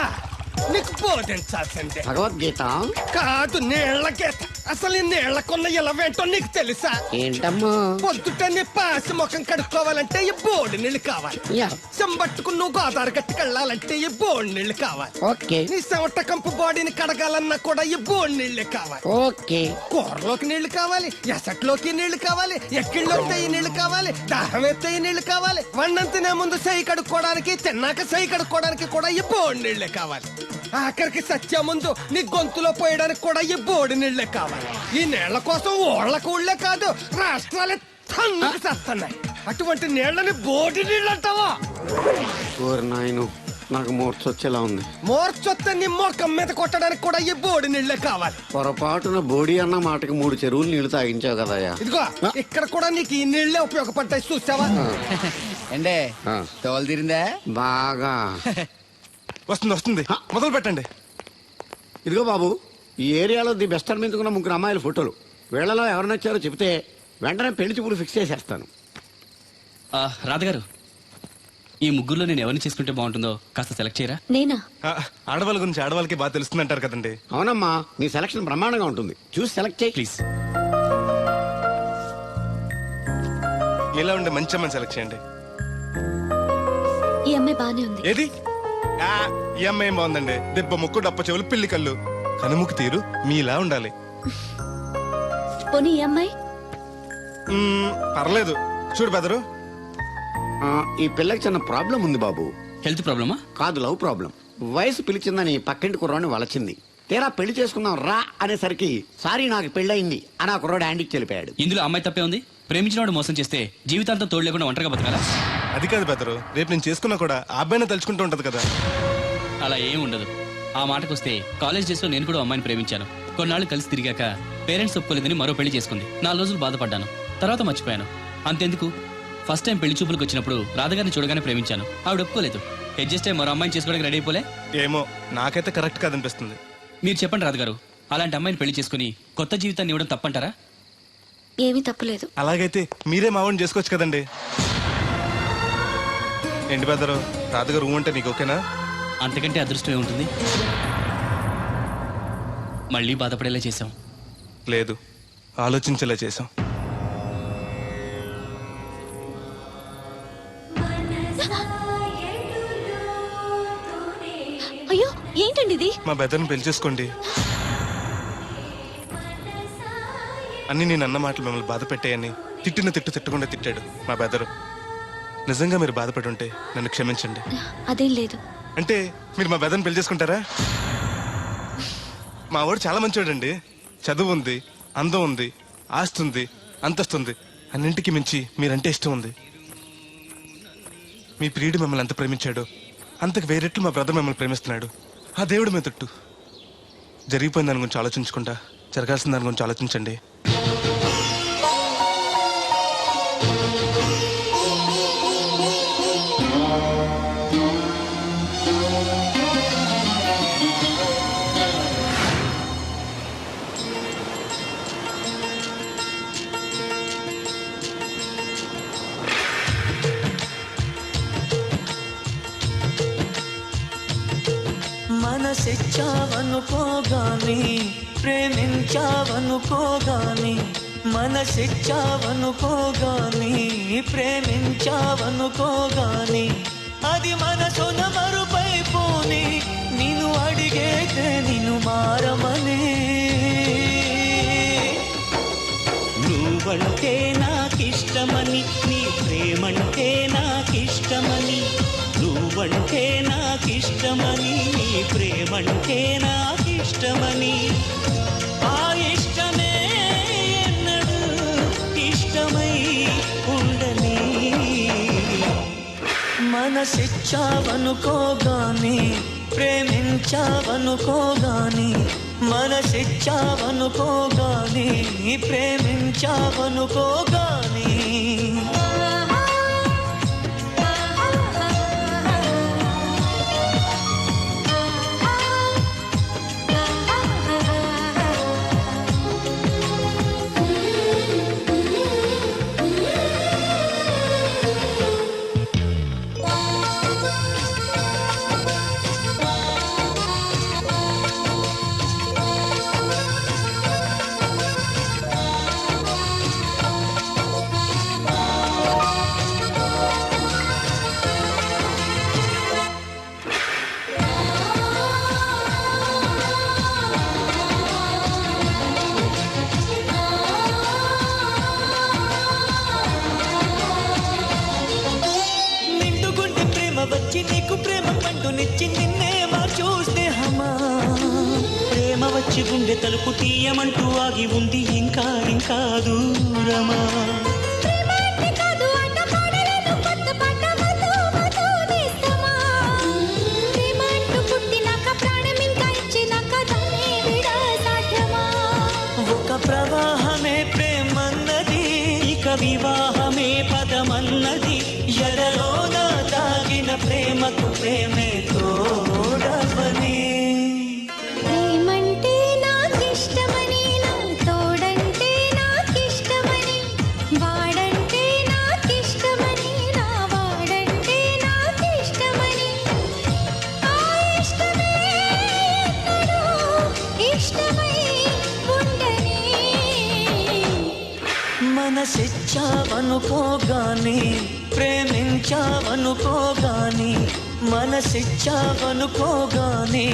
నీకు బోధించాల్సిందే. భగవద్గీత కాదు, నీళ్ళ గీత. అసలు ఈ నీళ్ళకున్న ఇలవేంటో నీకు తెలుసా? ఏంటమ్మా? పొద్దుట నీ పాసి ముఖం కడుక్కోవాలంటే ఈ బోడి నీళ్ళు కావాలి. యా. చెంబట్టుకుని నువ్వు గోదావరి గట్టుకు వెళ్ళాలంటే ఈ బోడి నీళ్ళు కావాలి. ఓకే నీ చెమట కంపు బాడీని కడగాలన్నా కూడా ఈ బోడి నీళ్ళే కావాలి. ఓకే. కూరలోకి నీళ్లు కావాలి, ఎసట్లోకి నీళ్లు కావాలి, ఎక్కిళ్ళొస్తే ఈ నీళ్లు కావాలి, దాహం ఎత్తే ఈ నీళ్లు కావాలి. వండం తినే ముందు సై కడుక్కోవడానికి, తిన్నాక సై కడుక్కోవడానికి కూడా ఈ బోడి నీళ్లే కావాలి. ఆఖరికి సత్య ముందు నీ గొంతులో పోయడానికి కూడా ఈ బోడి నీళ్లే కావాలి. ఈ నీళ్ల కోసం ఓళ్లకు ఊళ్ళే కాదు, రాష్ట్రాలే తన్నుకు చేస్తున్నాయి. అటువంటి నీళ్లని బోడి నీళ్ళు అంటావా? నాయను, నాకు మూర్చొచ్చేలా ఉంది. మోర్చొత్తే నీ మొఖం మీద కొట్టడానికి కూడా ఈ బోడి నీళ్లే కావాలి. పొరపాటున బోడి అన్న మాటకి 3 చెరువులు నీళ్లు తాగించావు కదయ్యా. ఇదిగో ఇక్కడ కూడా నీకు ఈ నీళ్లే ఉపయోగపడతాయి, చూసావా? ఏండే తోలు తీరిందా? బాగా వస్తుంది వస్తుంది, మొదలు పెట్టండి. ఇదిగో బాబు, ఈ ఏరియాలో ది బెస్ట్ అనిపించుకున్న 3 అమ్మాయిల ఫోటోలు. వీళ్ళలో ఎవరు నచ్చారో చెప్తే వెంటనే పెళ్లి చూపులు ఫిక్స్ చేసేస్తాను. రాధగారు, ఈ ముగ్గురులో నేను ఎవరిని చేసుకుంటే బాగుంటుందో కాస్త సెలెక్ట్ చేయరా? నేనా? ఆడవాళ్ళ గురించి ఆడవాళ్ళకి బాగా తెలుస్తుంది అంటారు కదండి. అవునమ్మా, నీ సెలక్షన్ బ్రహ్మాండంగా ఉంటుంది. చూసి సెలెక్ట్ చేయి ప్లీజ్. ఇలా ఉండే మంచి అమ్మాయిని సెలెక్ట్ చేయండి. ఈ అమ్మాయి బానే ఉంది. ఏది? ఈ అమ్మాయి ఏం బాగుందండి. దెబ్బ ముక్కు, డప్ప చెవులు, పిల్లి కళ్ళు, కనుముక్కు తీరు మీలా ఉండాలి. పోనీ ఈ అమ్మాయి? పర్లేదు. చూడు బెదరు, ఈ పిల్లకి చిన్న ప్రాబ్లం ఉంది బాబు. హెల్త్ ప్రాబ్లమా? కాదు, లవ్ ప్రాబ్లం. వయసు పిలిచిందని పక్కింటి కుర్రాడిని వలచింది. తీరా పెళ్లి చేసుకుందాం రా అనేసరికి సారీ నాకు పెళ్ళయింది అని ఆ కుర్రాడు యాండికి తెలిపాడు. ఇందులో అమ్మాయి తప్పే ఉంది. ప్రేమించినవాడు మోసం చేస్తే జీవితాంతం తోడు లేకుండా ఒంటరిగా బతకాలా? అది కాదు బెదరు, రేపు నేను చేసుకున్నా కూడా ఆ అబ్బాయిని తలుచుకుంటూ ఉంటది కదా. అలా ఏం ఉండదు. ఆ మాటకొస్తే కాలేజ్ డేస్ లో నేను కూడా అమ్మాయిని ప్రేమించాను. కొన్నాళ్ళు కలిసి తిరిగాక పేరెంట్స్ ఒప్పుకోలేదని మరో పెళ్లి చేసుకుంది. 4 రోజులు బాధపడ్డాను, తర్వాత మర్చిపోయాను. అంతెందుకు, ఫస్ట్ టైం పెళ్లి చూపులకు వచ్చినప్పుడు రాధగారిని చూడగానే ప్రేమించాను. ఆవిడ ఒప్పుకోలేదు. అడ్జస్ట్ అయ్యి మరో అమ్మాయిని చేసుకోవడానికి రెడీ అయిపోలే. ఏమో, నాకైతే కరెక్ట్ కాదనిపిస్తుంది. మీరు చెప్పండి రాధగారు, అలాంటి అమ్మాయిని పెళ్లి చేసుకుని కొత్త జీవితాన్ని ఇవ్వడం తప్పంటారా? ఏమీ తప్పులేదు. అలాగైతే మీరే మావాడిని చేసుకోవచ్చు కదండి. ఏంటి బెదరు, రాధగారు రూమ్ అంటే నీకు ఓకేనా? అంతకంటే అదృష్టమే ఉంటుంది. మళ్ళీ బాధపడేలా చేశాం. లేదు, ఆలోచించేలా చేసాం. అయ్యో, ఏంటండి ఇది? మా బెదర్ని పెళ్లి చేసుకోండి. అన్ని నేను అన్న మాటలు మిమ్మల్ని బాధ పెట్టాయని తిట్టిన తిట్టకుండా తిట్టాడు మా బెదరు. నిజంగా మీరు బాధపడి ఉంటే నన్ను క్షమించండి. అదేం లేదు. అంటే మీరు మా బెదర్ని పెళ్లి చేసుకుంటారా? మా వాడు చాలా మంచివాడండి. చదువు ఉంది, అందం ఉంది, ఆస్తి ఉంది, అంతస్తుంది. అన్నింటికి మించి మీరంటే ఇష్టం ఉంది. మీ ప్రియుడు మిమ్మల్ని ఎంత ప్రేమించాడు అంతకు వేరెట్లు మా బ్రదర్ మిమ్మల్ని ప్రేమిస్తున్నాడు. ఆ దేవుడు మీద తట్టు. జరిగిపోయిన దాని గురించి ఆలోచించకుండా జరగాల్సిన దాని గురించి ఆలోచించండి. మనసిచ్చావనుకోగాని ప్రేమించావనుకోగాని మనసిచ్చావనుకోగాని ప్రేమించావనుకోగాని అది మనసున మరుపైపోని నిన్ను అడిగేతే నిన్ను మారమని నువ్వంటే నాకిష్టమని నీ ప్రేమంటే నాకిష్టమని నువ్వంటే నాకిష్టమని నీ ప్రేమంటే నాకిష్టమని ఆ ఇష్టమే ఎన్నడూ ఇష్టమై ఉండని మనసిచ్చావనుకోగాని ప్రేమించావనుకోగాని మనసిచ్చావనుకోగాని ప్రేమించావనుకోగాని నిండుగుండి ప్రేమ వచ్చి నీకు ప్రేమ పండునిచ్చి నిన్నే చూస్తే హమా ప్రేమ వచ్చి గుండె తలుపు తీయమంటూ ఆగి ఉంది ఇంకా ఇంకా దూరమా ఒక ప్రవాహమే ప్రేమన్నది ఇక వివాహమే పదమన్నది ఎడలోన దాగిన ప్రేమకు ప్రేమే తోడవని ప్రేమంటే నాకిష్టమని నా తోడంటే నాకిష్టమని వాడంటే నాకిష్టమని నా వాడంటే నాకిష్టమని ఆ ఇష్టమే ఎన్నడూ ఇష్టమై ఉండని మనసిచ్చావనుకోగాని ప్రేమించావనుకోగాని మనసిచ్చావనుకోగాని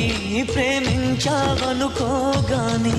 ప్రేమించావనుకోగాని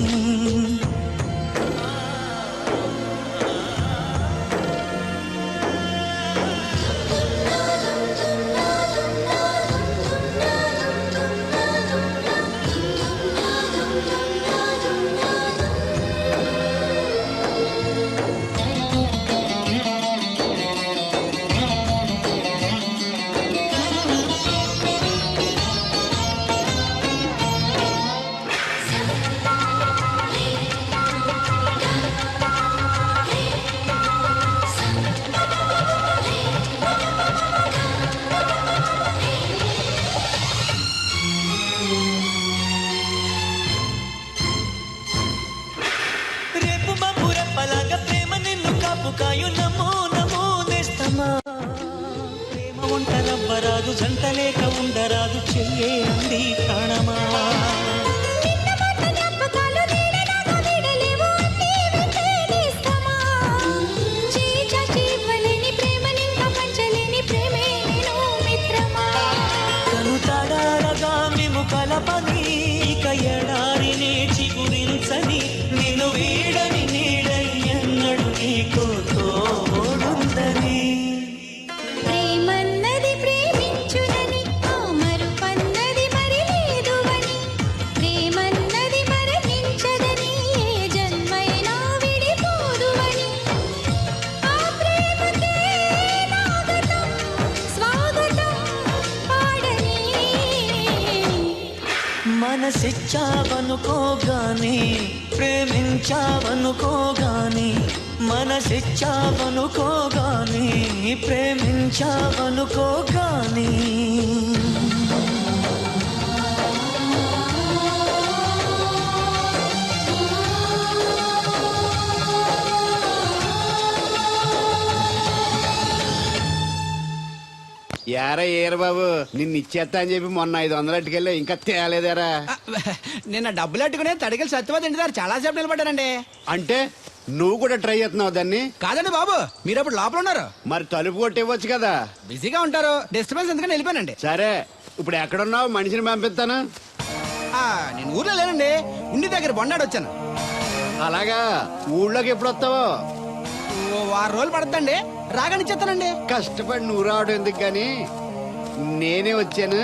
రేపు బాబు రెప్పలాగా ప్రేమ నిన్ను కాపుకాయు నమో నమో నేస్తమా ప్రేమ ఒంటరవ్వరాదు జంట లేక ఉండరాదు చెయ్యే అంది ప్రాణమా కను తడారగా మేము కలపని ఇక ఎడారిని చిగురించని నిన్ను వీడని నీడయ్యన్నడు నీకు తోడుందని ప్రేమన్నది ప్రేమించునని ఆ మరుపన్నది మరి లేదువని ప్రేమన్నది మరణించదని ఏ జన్మైనా విడిపోదువని ఆ ప్రేమకే నాగతం స్వాగతం పాడని మనసిచ్చావనుకోగాని ప్రేమించావనుకోగాని మనసిచ్చావనుకోగాని ప్రేమించావనుకోగాని యారా ఏరు బాబు నిన్ను ఇచ్చేస్తా అని చెప్పి మొన్న 500 అట్టుకెళ్ళి ఇంకా తేలేదారా? నిన్న డబ్బులు అట్టుకునే తడికలు సత్యవతి ఇంటి దగ్గర చాలా సేపు నిలబడ్డానండి. అంటే నువ్వు కూడా ట్రై చేస్తున్నావు దాన్ని? కాదండి బాబు, మీరు అప్పుడు లోపల ఉన్నారు. మరి తలుపు కొట్టివ్వచ్చు కదా. బిజీగా ఉంటారు, డిస్టర్బెన్స్ ఎందుకని వెళ్ళిపోయానండి. సరే ఇప్పుడు ఎక్కడున్నావు? మనిషిని పంపిస్తాను. నేను ఊర్లో లేనండి, ఉండి దగ్గర బొండాడు వచ్చాను. అలాగా, ఊళ్ళోకి ఎప్పుడు వస్తావో? ఓ 6 రోజులు పడుతుందండి, రాగానే చెప్తానండి. కష్టపడి నువ్వు రావడం ఎందుకు గాని నేనే వచ్చాను.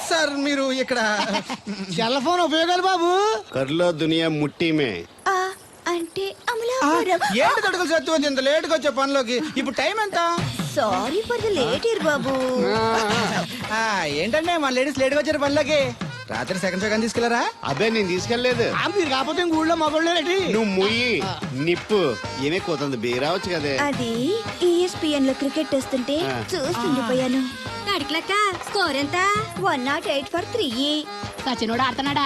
సార్ మీరు ఇక్కడ సెల్ ఫోన్ ఉపయోగాలు బాబు. కర్లో దునియా ముట్టిమే. అంటే ఏంటి తడుకులు సత్యవతి ఇంత లేటుగా వచ్చే పనిలోకి? ఇప్పుడు టైం ఎంత? Sorry for the late year బాబు. ఏంటంటే మన లేడీస్ లేటుగా వచ్చారు పనిలోకి. రాత్రి సెకండ్ షో తీసుకెళ్లారా? అదే నేను తీసుకెళ్లేదు. మీరు కాకపోతే ఊళ్ళో మగోళ్ళేటి. నువ్వు ముయ్యి నిప్పు ఏమే కోతుంది బీరావచ్చు కదే. అది ఈఎస్పిఎన్ లో క్రికెట్ వస్తుంటే చూస్తుండిపోయాను. స్కోర్ ఎంత? 108 for 3. సచినోడు ఆడుతున్నాడా?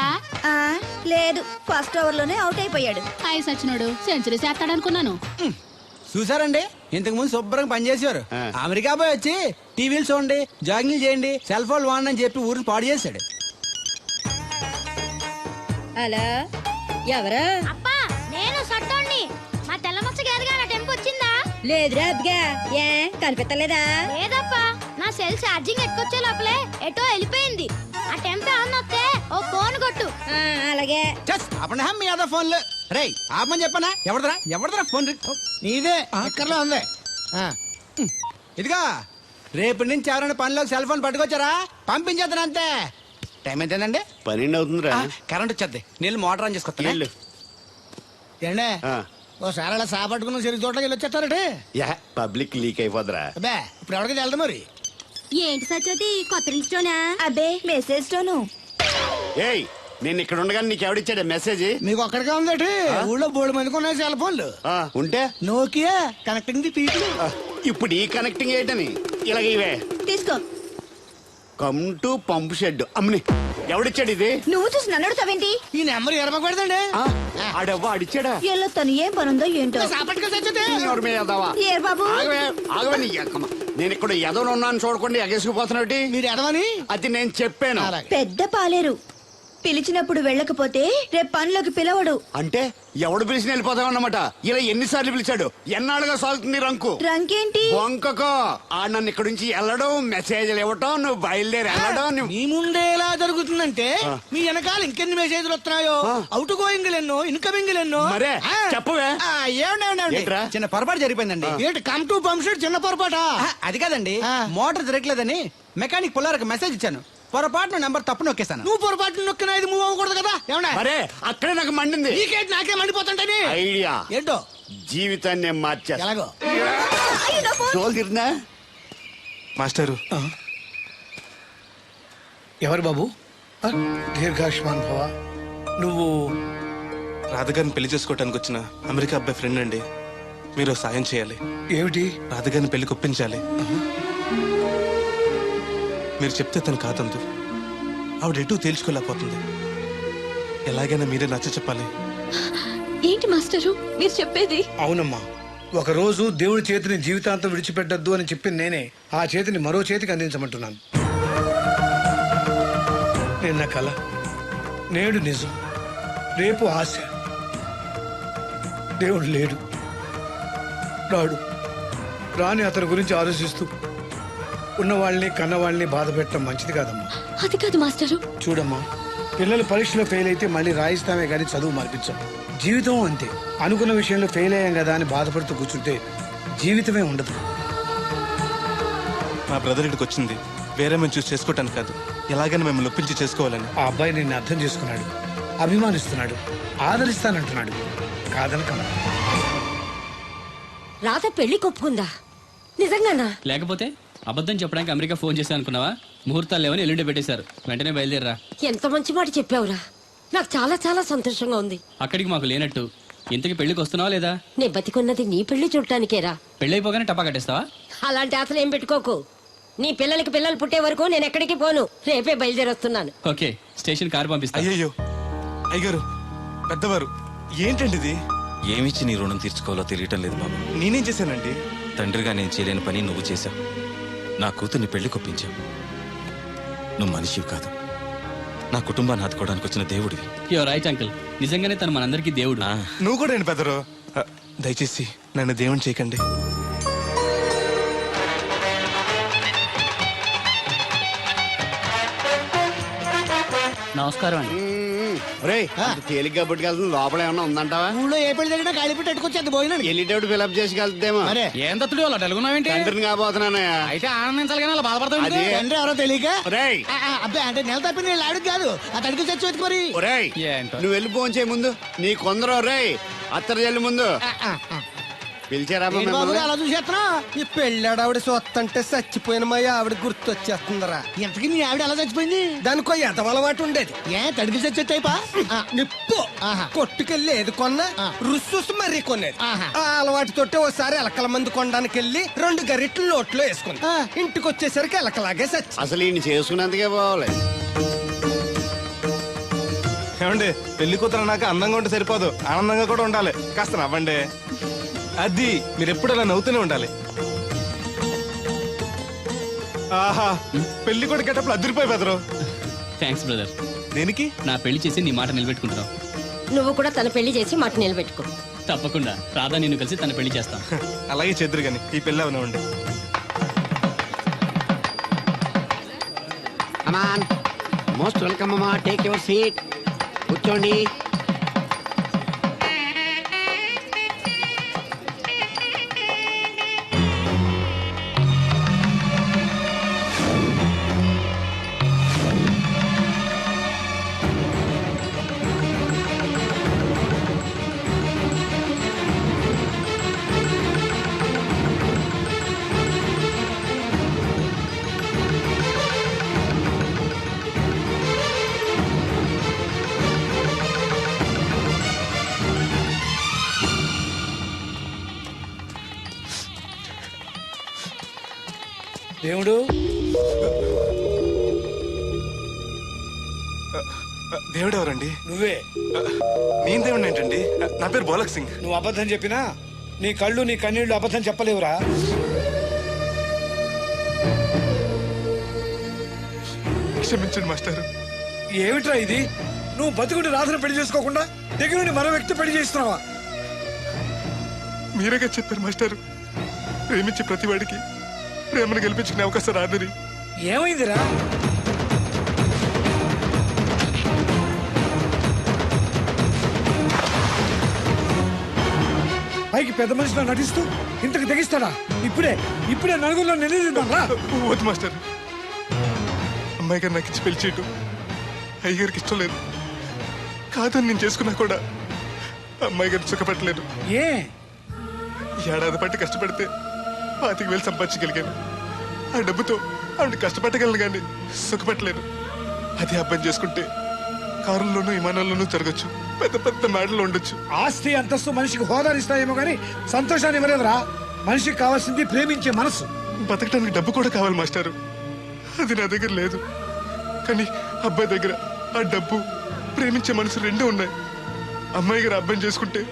లేదు, ఫస్ట్ ఓవర్ లోనే అవుట్ అయిపోయాడు. హాయ్ సచినోడు సెంచరీ చేస్తాడనుకున్నాను. చూసారండి, ఇంతకు ముందు శుభ్రంగా పనిచేసేవారు. అమెరికా పోయి వచ్చి టీవీలు చూడండి, జాగింగ్ చేయండి, సెల్ ఫోన్ వాడండి అని చెప్పి ఊరిని పాడు చేశాడు. అలా ఎవరా? అప్పా, నేను సట్టోణ్ణి. మా తెల్ల మచ్చ గారిగా నా టెంపు వచ్చిందా? లేదురా అబ్బిగా, ఏ కనిపెట్టలేదా? లేదప్పా, నా సెల్ ఛార్జింగ్ ఎక్కొచ్చే లోపలే ఎటో వెళ్ళిపోయింది. ఆ టెంపు ఏమన్నా వస్తే ఓ ఫోన్ కొట్టు. అలాగే. అప్పుడు మీ అదా ఫోన్లు రే ఆపమని చెప్పనా? ఎవడదరా ఫోన్? నీదే అక్కర్లో ఉంది. ఇదిగా రేపటి నుంచి ఎవరైనా పనిలోకి సెల్ ఫోన్ పట్టుకొచ్చారా పంపించేద్దాను అంతే. టైం ఎంతేనండి? 12 అవుతుందిరా. కరెంట్ వచ్చేద్ది, నీళ్ళు మోటార్ ఆన్ చేసుకొస్తాను. ఏండే ఓసారి అలా సాపట్టుకున్న సరి చోట్లకి వెళ్ళి వచ్చేస్తారటే. Public leak అయిపోద్రా. అబ్బే ఇప్పుడు ఎవరికి వెళ్దాం మరి? ఏంటి సత్యవతి, కొత్త రిజిస్టోనా? అబ్బే మెసేజ్ తోను. ఏయ్, నేను ఇక్కడ ఉండగానే నీకు ఎవడిచ్చాడు మెసేజ్? మీకు ఒక్కడికే ఉందటి? ఊళ్ళో 3 మందికి ఉన్నాయి సెల్ ఫోన్లు. ఉంటే నోకియా కనెక్టింగ్ ది పీపుల్. ఇప్పుడు ఈ కనెక్టింగ్ ఏంటని ఇలాగ ఇవే తీసుకో. Come to pump shed. అమ్మని ఎవడిచ్చాడు ఇది? నువ్వు చూసి నన్ను అడుగుతావేంటి? ఈ నెంబర్ ఎరమకు పెడతాండి. ఆడవ్వ అడిచాడా? ఎల్లో తను ఏం పనుందో ఏంటో. ఆగవే ఆగవే నీ ఎక్కమ్మ. నేను ఇక్కడ ఎదవను ఉన్నాను చూడకుండా ఎగేసుకుపోతున్నట్టు. మీరు ఎదవని అది నేను చెప్పాను. పెద్ద పాలేరు పిలిచినప్పుడు వెళ్ళకపోతే రేపు పనిలోకి పిలవడు. అంటే ఎవడు పిలిచిన వెళ్ళిపోతామన్నమాట. ఇలా ఎన్నిసార్లు పిలిచాడు? ఎన్నాళ్ళుగా సాగుతుంది రంకు? రంకేంటి? వంకకో ఆ నన్ను ఇక్కడ నుంచి వెళ్ళడం, మెసేజ్లు ఇవ్వటం, నువ్వు బయలుదేరి వెళ్ళడం. మీ ముందే ఎలా జరుగుతుందంటే మీ వెనకాల ఇంకెన్ని మెసేజ్లు వస్తున్నాయో. అవుట్ గోయింగ్ ఎన్నో, ఇన్కమింగ్ ఎన్నో. మరే చెప్పవే. చిన్న పొరపాటు జరిగిపోయిందండి. ఏంటి కమ్ టు పంప్ షెడ్ చిన్న పొరపాట? అది కాదండి, మోటార్ తిరగలేదని మెకానిక్ పుల్లారకు మెసేజ్ ఇచ్చాను. పొరపాటున నెంబర్ తప్పు నొక్కేసాను. నువ్వు పొరపాటు నొక్కినా ఇది మూవ్ అవ్వకూడదు కదా. ఏమన్నా మరే అక్కడే నాకు మండింది. నీకేంటి నాకే మండిపోతుంటది. ఐడియా ఏంటో జీవితాన్ని నేను మార్చేస్తా. ఎలాగో తోలు తిరిగినా మాస్టరు. ఎవరు బాబు? దీర్ఘాయుష్మాన్ భవ. నువ్వు రాధగారిని పెళ్లి చేసుకోవటానికి వచ్చిన అమెరికా అబ్బాయి ఫ్రెండ్ అండి. మీరు సాయం చేయాలి. ఏమిటి? రాధగారిని పెళ్లి ఒప్పించాలి. మీరు చెప్తే తను కాదందు. ఆవిడ ఎటూ తేల్చుకోలేకపోతుంది. ఎలాగైనా మీరే నచ్చ చెప్పాలి. ఏంటి మాస్టరు మీరు చెప్పేది? అవునమ్మా, ఒకరోజు దేవుడి చేతిని జీవితాంతం విడిచిపెట్టద్దు అని చెప్పింది నేనే. ఆ చేతిని మరో చేతికి అందించమంటున్నాను. నిన్న కల, నేడు నిజం, రేపు ఆశ. దేవుడు లేడు, రాడు. రాని అతని గురించి ఆలోచిస్తూ ఉన్నవాళ్ళని కన్నవాళ్ళని బాధ పెట్టడం మంచిది కాదమ్మా. అది కాదు మాస్టరు. చూడమ్మా, పిల్లలు పరీక్షలో ఫెయిల్ అయితే మళ్ళీ రాయిస్తామే కానీ చదువు మార్పించాం. జీవితం అంతే. అనుకున్న విషయంలో ఫెయిల్ అయ్యాం కదా అని బాధపడుతూ కూర్చుంటే జీవితమే ఉండదు. మా బ్రదర్ ఇక్కడికి వచ్చింది వేరే మేము చూసి చేసుకోవటానికి కాదు, ఎలాగైనా మేము ఒప్పించి చేసుకోవాలని. ఆ అబ్బాయి నిన్ను అర్థం చేసుకున్నాడు, అభిమానిస్తున్నాడు, ఆదరిస్తానంటున్నాడు. కాదనకమ్మా. రాధ పెళ్లి కొప్పుకుందా? నిజంగానా? లేకపోతే అబద్ధం చెప్పడానికి అమెరికా ఫోన్ చేశాను అనుకున్నావా? ముహూర్తాలు లేవని ఎల్లుండి పెట్టేశారు. వెంటనే బయలుదేరరా. ఎంత మంచి మాట చెప్పావురా, నాకు చాలా చాలా సంతోషంగా ఉంది. అక్కడికి మాకు లేనట్టు ఇంతకి పెళ్లికి వస్తున్నావా లేదా? నే బతికున్నది నీ పెళ్లి చూడటానికేరా. పెళ్ళైపోగానే టపా కట్టేస్తావా? అలాంటి ఆశలు ఏం పెట్టుకోకు. నీ పిల్లలకి పిల్లలు పుట్టే వరకు నేను ఎక్కడికి పోను. రేపే బయలుదేరొస్తున్నాను. ఓకే, స్టేషన్ కార్ పంపిస్తా. అయ్యో అయ్యగారు, పెద్దవారు, ఏంటండి ఇది? ఏమిచ్చి నీ రుణం తీర్చుకోవాలో తెలియటం లేదు బాబు. నేనేం చేశానండి? తండ్రిగా నేను చేయలేని పని నువ్వు చేశావు. నా కూతుర్ని పెళ్లి కొప్పించావు. నువ్వు మనిషివి కాదు, నా కుటుంబాన్ని ఆదుకోవడానికి వచ్చిన దేవుడివి. యువర్ రైట్ అంకుల్, నిజంగానే తను మనందరికీ దేవుడు. నువ్వు కూడా ఏంటి పెద్దరు? దయచేసి నన్ను దేవుని చేయకండి. నమస్కారం అండి. తేలిగ్గా పుట్టుకెళ్తుంది, లోపల ఏమన్నా ఉందంటావా? ఊళ్ళో ఏ పెళ్లి జరిగినా కాళీ పెట్టి పెట్టుకొచ్చేది పోయినాడు. వెళ్ళేటప్పుడు ఫిలప్ చేసి వెళ్తేమో. ఏం తత్తుడు అలా తెలుగున్నావేంటి? తండ్రిని కాబోతున్నానయ్యా. అయితే ఆనందించాలి కానీ అలా బాధపడతావు. అదే. తండ్రి ఎవరో తెలియక ఒరేయ్, అబ్బాయి అంటే నెల తప్పి నేను ఆడికి కాదు ఆ తడికి చచ్చి వెతుకు మరి. ఒరేయ్, ఏంటో. నువ్వు వెళ్ళి ఫోన్ చేయ ముందు. నీ కొందరు రేయ్ అత్తరు జల్లి ముందు పిలిచారా ఏంటి బాబు అలా చూసేస్తున్నా? ఈ పెళ్ళాడు సొత్తంటే చచ్చిపోయిన మా ఆవిడ గుర్తొచ్చేస్తుందరా. ఇంతకీ మీ ఆవిడ ఎలా చచ్చిపోయింది? దానికో ఎదవలవాటు ఉండేది. ఏ తడికి చచ్చే టైపా? నిప్పు ఆహా. కొట్టుకెళ్ళి ఏది కొన్నా రుస్సుస్ మరీ కొనేది. ఆహా. ఆ అలవాటుతోటే ఓసారి ఎలకల మందు కొనడానికి వెళ్ళి 2 గరిట్లు నోట్లో వేసుకుంది. ఇంటికి వచ్చేసరికి ఎలకలాగే చచ్చి. అసలు ఈయన చేసుకున్నందుకే పోవాలి. ఏమండి, పెళ్లి కూతురు నాకు అందంగా ఉంటే సరిపోదు, ఆనందంగా కూడా ఉండాలి. కాస్త నవ్వండి. అది మీరు ఎప్పుడు అలా నవ్వుతూనే ఉండాలి. ఆహా, పెళ్లి కూడా గెటప్పుడు అదిరిపోయి పెదరు. Thanks brother. దేనికి? నా పెళ్లి చేసి నీ మాట నిలబెట్టుకుంటున్నావు. నువ్వు కూడా తన పెళ్లి చేసి మాట నిలబెట్టుకో. తప్పకుండా రాధా నిన్ను కలిసి తన పెళ్లి చేస్తాం. అలాగే చెద్దురు గాని ఈ పెళ్లి అవనివ్వండి. అమాన్ మోస్ట్ వెల్కమ్ అమ్మా, టేక్ యువర్ సీట్, కూర్చోండి. దేవుడు దేవుడు ఎవరండి? నువ్వే. నేను దేవుడు ఏంటండి? నా పేరు బోలక్ సింగ్. నువ్వు అబద్ధం చెప్పినా నీ కళ్ళు నీ కన్నీళ్లు అబద్ధం చెప్పలేవురా. క్షమించండి మాస్టర్. ఏమిట్రా ఇది? నువ్వు బతుకుంటే రాధను పెళ్లి చేసుకోకుండా దగ్గర నుండి మరో వ్యక్తి పెళ్లి చేస్తున్నావా? మీరేగా చెప్పారు మాస్టర్, ప్రేమించే ప్రతివాడికి ప్రేమను గెలిపించుకునే అవకాశం రాదని. ఏమైందిరా? పైకి పెద్ద మనిషిలో నటిస్తూ ఇంతకు తెగిస్తాడా? ఇప్పుడే నలుగురిలో నిలదీద్దాం రా. వద్దు మాస్టర్, అమ్మాయి గారు నాకు ఇచ్చి పెళ్లి చేయటం అయ్యగారికి ఇష్టం లేదు. కాదని నేను చేసుకున్నా కూడా అమ్మాయి గారిని సుఖపెట్టలేదు. ఏ ఏడాది పట్టి కష్టపడితే 25,000 సంపాదించగలిగాను. ఆ డబ్బుతో ఆవిడ కష్టపట్టగలను కానీ సుఖపెట్టలేను. అదే అబ్బాయి చేసుకుంటే కారుల్లోనూ విమానాల్లోనూ జరగచ్చు, పెద్ద పెద్ద మేడలు ఉండొచ్చు. ఆస్తి అంతస్తు మనిషికి హోదానిస్తాయేమో కానీ సంతోషాన్ని ఇవ్వలేదురా. మనిషికి కావాల్సింది ప్రేమించే మనసు. బతకడానికి డబ్బు కూడా కావాలి మాస్టారు, అది నా దగ్గర లేదు. కానీ అబ్బాయి దగ్గర ఆ డబ్బు, ప్రేమించే మనసు రెండూ ఉన్నాయి. అమ్మాయి గారు అబ్బాయిని చేసుకుంటే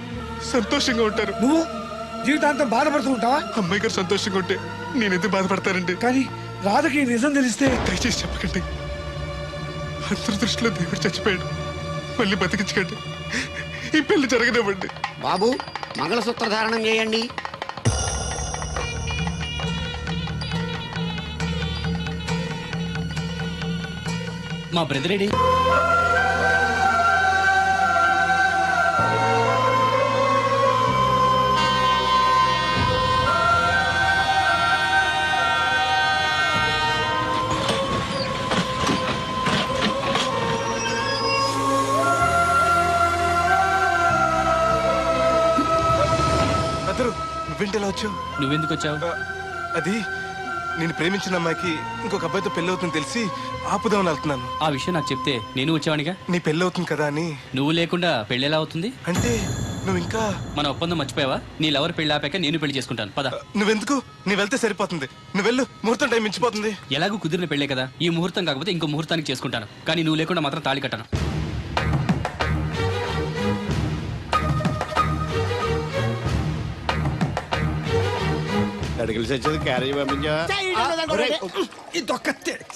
సంతోషంగా ఉంటారు. నువ్వు జీవితాంతం బాధపడుతూ ఉంటావా? అమ్మాయి గారు సంతోషంగా ఉంటే నేను ఎందుకు బాధపడతానండి? కానీ రాధకి నిజం తెలిస్తే? దయచేసి చెప్పకండి. అందరి దృష్టిలో దేవుడు చచ్చిపోయాడు, మళ్ళీ బతికించకండి. ఈ పెళ్లి జరగనివ్వండి. బాబు, మంగళసూత్ర ధారణం చేయండి. మా బ్రదర్ ఏడి? నువ్వేంటి ఎలా వచ్చావు? నువ్వెందుకు వచ్చావు? అది నేను ప్రేమించిన అమ్మాయికి ఇంకొక అబ్బాయితో పెళ్లి అవుతుందని తెలిసి ఆపుదామని వెళ్తున్నాను. ఆ విషయం నాకు చెప్తే నేను వచ్చేవాడిగా. నీ పెళ్లి అవుతుంది కదా అని. నువ్వు లేకుండా పెళ్లి ఎలా అవుతుంది? అంటే నువ్వు ఇంకా మన ఒప్పందం మర్చిపోయావా? నీ లవర్ పెళ్లి ఆపాక నేను పెళ్లి చేసుకుంటాను. పద. నువ్వెందుకు? నువ్వు వెళ్తే సరిపోతుంది. నువ్వు వెళ్ళు, ముహూర్తం టైం మించిపోతుంది. ఎలాగూ కుదిరిన పెళ్లే కదా, ఈ ముహూర్తం కాకపోతే ఇంకో ముహూర్తానికి చేసుకుంటాను. కానీ నువ్వు లేకుండా మాత్రం తాళి కట్టాను. అడిగిలి వచ్చేది క్యారేజ్ పంపించా ఇదొక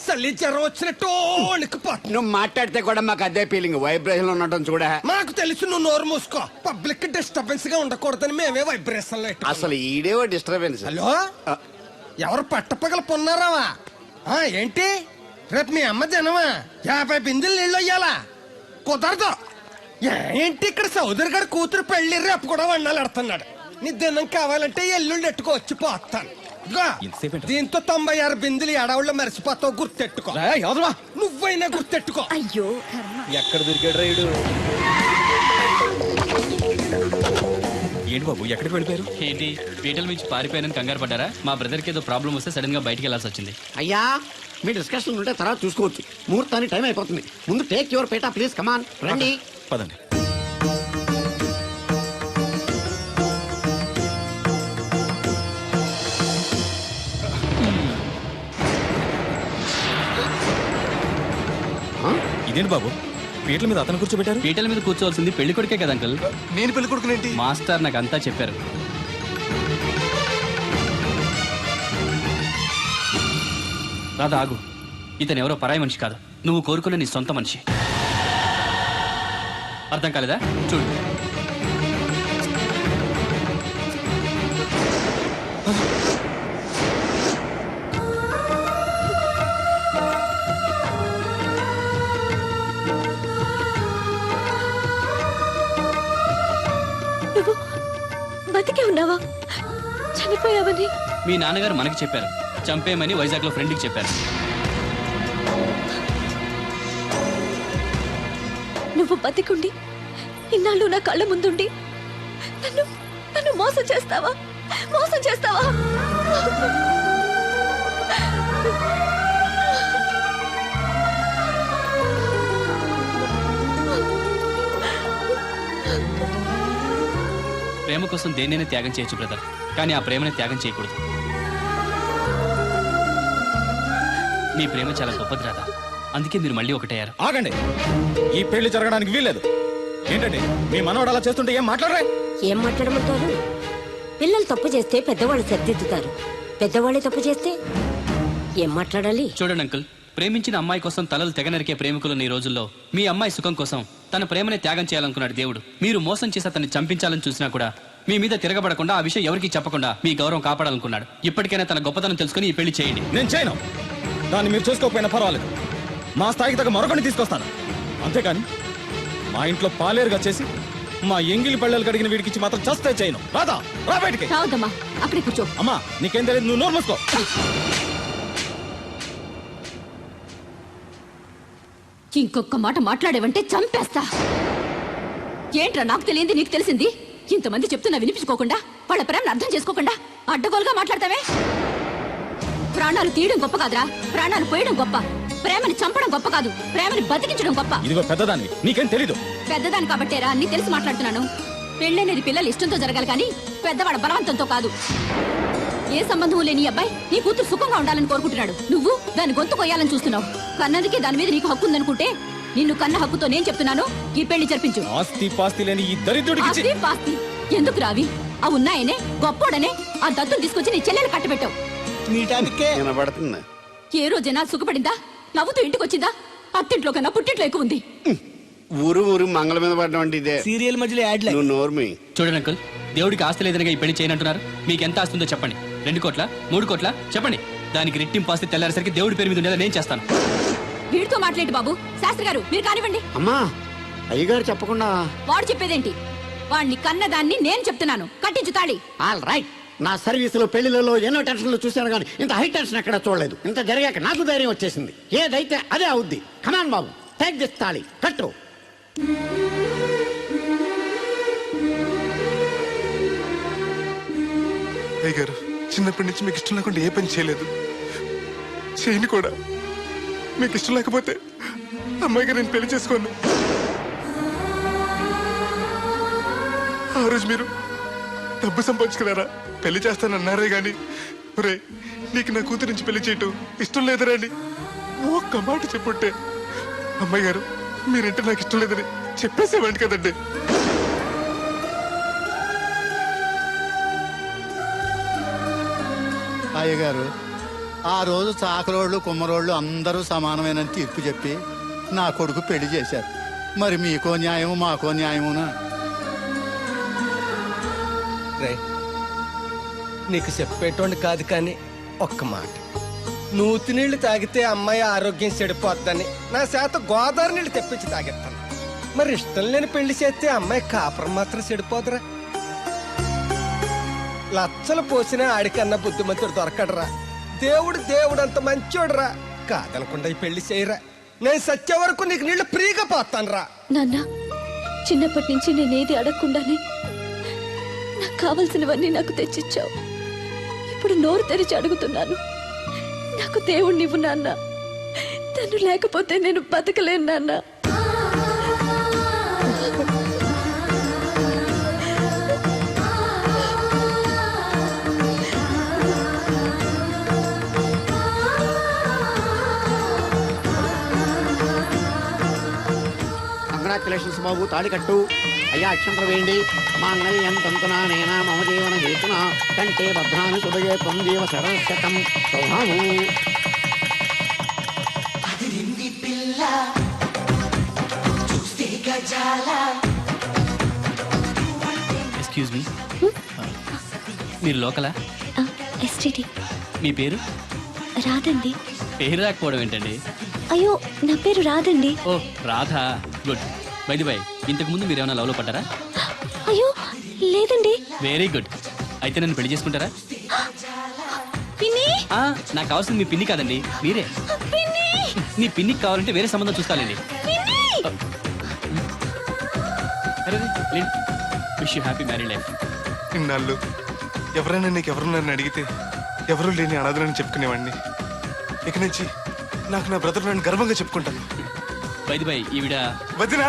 చలి జ్వరం వచ్చినట్టు వణికిపోతుంది. నువ్వు మాట్లాడితే కూడా మాకు అదే ఫీలింగ్ వైబ్రేషన్ ఉండటం చూడ. మాకు తెలుసు, నువ్వు నోరు మూసుకో. పబ్లిక్ డిస్టర్బెన్స్ గా ఉండకూడదని మేమే వైబ్రేషన్ లో అసలు ఈడేవో డిస్టర్బెన్స్. హలో, ఎవరు పట్టపగల పొన్నారావా? ఏంటి రేపు మీ అమ్మ జనమా 50 బిందెలు నీళ్ళు అయ్యాలా? కుదరదు. ఏంటి ఇక్కడ సౌదరి గారి కూతురు పెళ్లి రేపు కూడా వండాలి ఆడుతున్నాడు. నీ దినం కావాలంటే ఎల్లుండి ఎట్టుకో వచ్చి పోతాను. దీంతో 96 బిందెలు ఎడవుల్లో మరిచిపోతావు, గుర్తెట్టుకో. నువ్వైనా గుర్తెట్టుకో. అయ్యో ఎక్కడ దొరికాడు రైడు? ఏంటి బాబు ఎక్కడికి వెళ్ళిపోయారు? ఏంటి పీటల నుంచి పారిపోయానని కంగారు పడ్డారా? మా బ్రదర్కి ఏదో ప్రాబ్లం వస్తే సడన్ గా బయటికి వెళ్లాల్సి వచ్చింది. అయ్యా మీ డిస్కషన్ ఉంటే తర్వాత చూసుకోవచ్చు. ముహూర్తానికి టైం అయిపోతుంది. ముందు టేక్ యువర్ పేటా ప్లీజ్. కమాన్ రండి. పదండి. ఇదేంటి బాబు పీటల మీద అతను కూర్చోబెట్టారు? పీటల మీద కూర్చోవలసింది పెళ్లి కొడుకే కదా అంకుల్. నేను పెళ్లి కొడుకునేంటి? మాస్టర్ నాకు అంతా చెప్పారు. రాధా ఆగు. ఇతను ఎవరో పరాయి మనిషి కాదు, నువ్వు కోరుకున్న నీ సొంత మనిషి. అర్థం కాలేదా? చూడు. నువ్వు బతికే ఉన్నావా? చనిపోయావని మీ నాన్నగారు మనకి చెప్పారు. చంపేయమని వైజాగ్ లో ఫ్రెండ్కి చెప్పారు. నువ్వు బతికుండి ఇన్నాళ్ళు నా కళ్ళ ముందుండి నన్ను నన్ను మోసం చేస్తావా? మోసం చేస్తావా? ప్రేమ కోసం దేన్నైనా త్యాగం చేయొచ్చు బ్రదర్, కానీ ఆ ప్రేమని త్యాగం చేయకూడదు. నీ ప్రేమ చాలా గొప్పది రాదా, అందుకే మీరు మళ్ళీ ఒకటయ్యారు. ఆగండి, ఈ పెళ్లి జరగడానికి వీల్లేదు. ఏంటండి మీ మనవాడు అలా చేస్తుంటే ఏం మాట్లాడరా? ఏం మాట్లాడమంటారు? పిల్లలు తప్పు చేస్తే పెద్దవాళ్ళు సరిదిద్దుతారు, పెద్దవాళ్ళే తప్పు చేస్తే ఏం మాట్లాడాలి? చూడండి అంకుల్, ప్రేమించిన అమ్మాయి కోసం తలలు తెగ నరికే ప్రేమికులు ఈ రోజుల్లో మీ అమ్మాయి సుఖం కోసం తన ప్రేమని త్యాగం చేయాలనుకున్నాడు దేవుడు. మీరు మోసం చేసి అతన్ని చంపించాలని చూసినా కూడా మీ మీద తిరగబడకుండా ఆ విషయం ఎవరికీ చెప్పకుండా మీ గౌరవం కాపాడాలనుకున్నాడు. ఇప్పటికైనా తన గొప్పతనం తెలుసుకుని ఈ పెళ్లి చేయండి. నేను చేయను. దాన్ని మీరు చూసుకోకపోయినా పర్వాలేదు. మా స్థాయికి తగ్గ మరొకటి తీసుకొస్తాను. అంతేకాని మా ఇంట్లో పాలేరుగా చేసి మా ఎంగిలి పళ్ళలు కడిగిన వీడికిచ్చి మాత్రం చస్తే చేయను. రాదా, రా బయటికి. రావద్దమ్మా, అక్కడే కూర్చో. అమ్మా నీకేం తెలియదు, నువ్వు నోరు మూసుకో. ఇంకొక మాట మాట్లాడేవంటే చంపేస్తా. ఏంట్రా నాకు తెలియంది నీకు తెలిసింది? ఇంతమంది చెప్తున్నా వినిపించుకోకుండా, వాళ్ళ ప్రేమను అర్థం చేసుకోకుండా అడ్డగోలుగా మాట్లాడతావే. ప్రాణాలు తీయడం గొప్ప కాదురా, ప్రాణాలు పోయడం గొప్ప. ప్రేమని చంపడం గొప్ప కాదు, ప్రేమని బతికించడం గొప్ప. ఇదిగో పెద్దదాన్ని, నీకేం తెలీదు. పెద్దదాని కాబట్టేరా అన్ని తెలిసి మాట్లాడుతున్నాను. పెళ్ళనేది పిల్లలు ఇష్టంతో జరగాలి కానీ పెద్దవాడ బలవంతంతో కాదు. ఏ సంబంధం లేని ఈ అబ్బాయి నీ కూతురు సుఖంగా ఉండాలని కోరుకుంటున్నాడు. నువ్వు దాని గొంతు కొయ్యాలని చూస్తున్నావు. కన్నదికే దాని మీద నీకు హక్కు ఉందనుకుంటే నిన్ను కన్న హక్కుతో నేను చెప్తున్నాను, ఈ పెళ్లి జరిపించు. ఆస్తి పాస్తి లేని ఈ దరిద్రుడికి ఆస్తి పాస్తి ఎందుకు రావి? ఆ ఉన్నాయనే గొప్పోడనే ఆ దత్తును తీసుకొచ్చి నీ చెల్లెలు కట్టబెట్టావు. వినబడుతుంది. ఏ రోజైనా సుఖపడిందా? నవ్వుతూ ఇంటికి వచ్చిందా? అత్తింట్లో కన్నా పుట్టింట్లో ఎక్కువ ఉంది. ఊరు ఊరు మంగళ మీద పడడం అంటే ఇదే. సీరియల్ మధ్యలో యాడ్ నువ్వు నోర్మి. చూడండి అంకుల్, దేవుడికి ఆస్తి లేదనగా ఈ పెళ్లి చేయనంటున్నారు. మీకు ఎంత ఆస్తి ఉందో చెప్పండి. 2 కోట్ల 3 కోట్ల చెప్పండి. దానికి రెట్టింపు ఆస్తి తెల్లారేసరికి దేవుడి పేరు మీద ఉండేలా నేను చేస్తాను. వీడితో మాట్లాడి బాబు. శాస్త్రి గారు మీరు కానివ్వండి. అమ్మా అయ్యగారు చెప్పకుండా వాడు చెప్పేదేంటి? వాడిని కన్నదాన్ని నేను చెప్తున్నాను, కట్టించు తాళి. All right. నా సర్వీసులో పెళ్లిలలో ఎన్నో టెన్షన్లు చూశాను కానీ ఇంత హై టెన్షన్ ఎక్కడ చూడలేదు. ఇంత జరిగాక నాకు ధైర్యం వచ్చేసింది. ఏదైతే అదే అవుద్ది. కమాన్ బాబు, టేక్ దిస్ తాళి, కట్టు. అయ్యగారు చిన్నప్పటి నుంచి మీకు ఇష్టం లేకుండా ఏ పని చేయలేదు, చేయని కూడా. మీకు ఇష్టం లేకపోతే అమ్మాయి గారు నేను పెళ్లి చేసుకోను. ఆ రోజు మీరు డబ్బు సంపాదించుకున్నారా, పెళ్లి చేస్తానన్నారే గాని రే నీకు నా కూతురు నుంచి పెళ్లి చేయటం ఇష్టం లేదరా అని ఒక్క మాట చెప్పుంటే అమ్మాయి గారు మీరంటే నాకు ఇష్టం లేదని చెప్పేసేవాడి కదండి. అయ్యగారు ఆ రోజు చాకరోళ్ళు కుమ్మరోళ్ళు అందరూ సమానమైన తీర్పు చెప్పి నా కొడుకు పెళ్లి చేశారు. మరి మీకో న్యాయము మాకో న్యాయమునా? రే నీకు చెప్పేటోండి కాదు కానీ ఒక్క మాట, నూతి నీళ్లు తాగితే అమ్మాయి ఆరోగ్యం చెడిపోద్దని నా చేత గోదావరి నీళ్లు తెప్పించి తాగేస్తాను. మరి ఇష్టం లేని పెళ్లి చేస్తే అమ్మాయి కాపురం మాత్రం చెడిపోదురా? లచ్చలు పోసినా ఆడికన్నా బుద్ధిమంతుడు దొరకడరా. దేవుడు అంత మంచోడురా. కాదనకుండా ఈ పెళ్లి చేయరా. నేను సచ్చే వరకు నీకు నీళ్లు ఫ్రీగా పోతాను రా. నాన్న, చిన్నప్పటి నుంచి నేనేది అడగకుండానే నాకు కావలసినవన్నీ నాకు తెచ్చిచ్చావు. ఇప్పుడు నోరు తెరిచి అడుగుతున్నాను, నాకు దేవుణ్ణివ్వు నాన్న. తను లేకపోతే నేను బతకలేను నాన్న. కంగ్రాచులేషన్స్ బాబు, తాళి కట్టు. అయ్యా అక్షంతలు వేయండి. మాంగళ్యం తంతునా నేనా మమ జీవన హేతునా కంటే భద్రాన్ని సుభగే పొందేవ సరస్వతం స్వభావం. ఎక్స్క్యూజ్ మీ, మీరు లోకలా? ఎస్టీటీ మీ పేరు? రాదండి. పేరు రాకపోవడం ఏంటండి? అయ్యో, నా పేరు రాదండి. ఓ Radha, good. By the by, ఇంతకు ముందు మీరు ఏమైనా లవ్లో పడ్డారా? అయ్యో లేదండి. Very good. అయితే నన్ను పెళ్లి చేసుకుంటారా? పిన్ని, నాకు కావాల్సింది మీ పిన్ని కాదండి, మీరే. పిన్ని, మీ పిన్నికి కావాలంటే వేరే సంబంధం చూస్తానండి. Wish you happy marry life. ఇన్నాళ్ళు ఎవరైనా నీకు ఎవరున్నారని అడిగితే ఎవరూ లేని అనాథలని చెప్పుకునేవాడిని. ఇక నుంచి నాకు నా బ్రదర్ నన్ను గర్వంగా చెప్పుకుంటాను. బై ది బై, ఈవిడ వదినా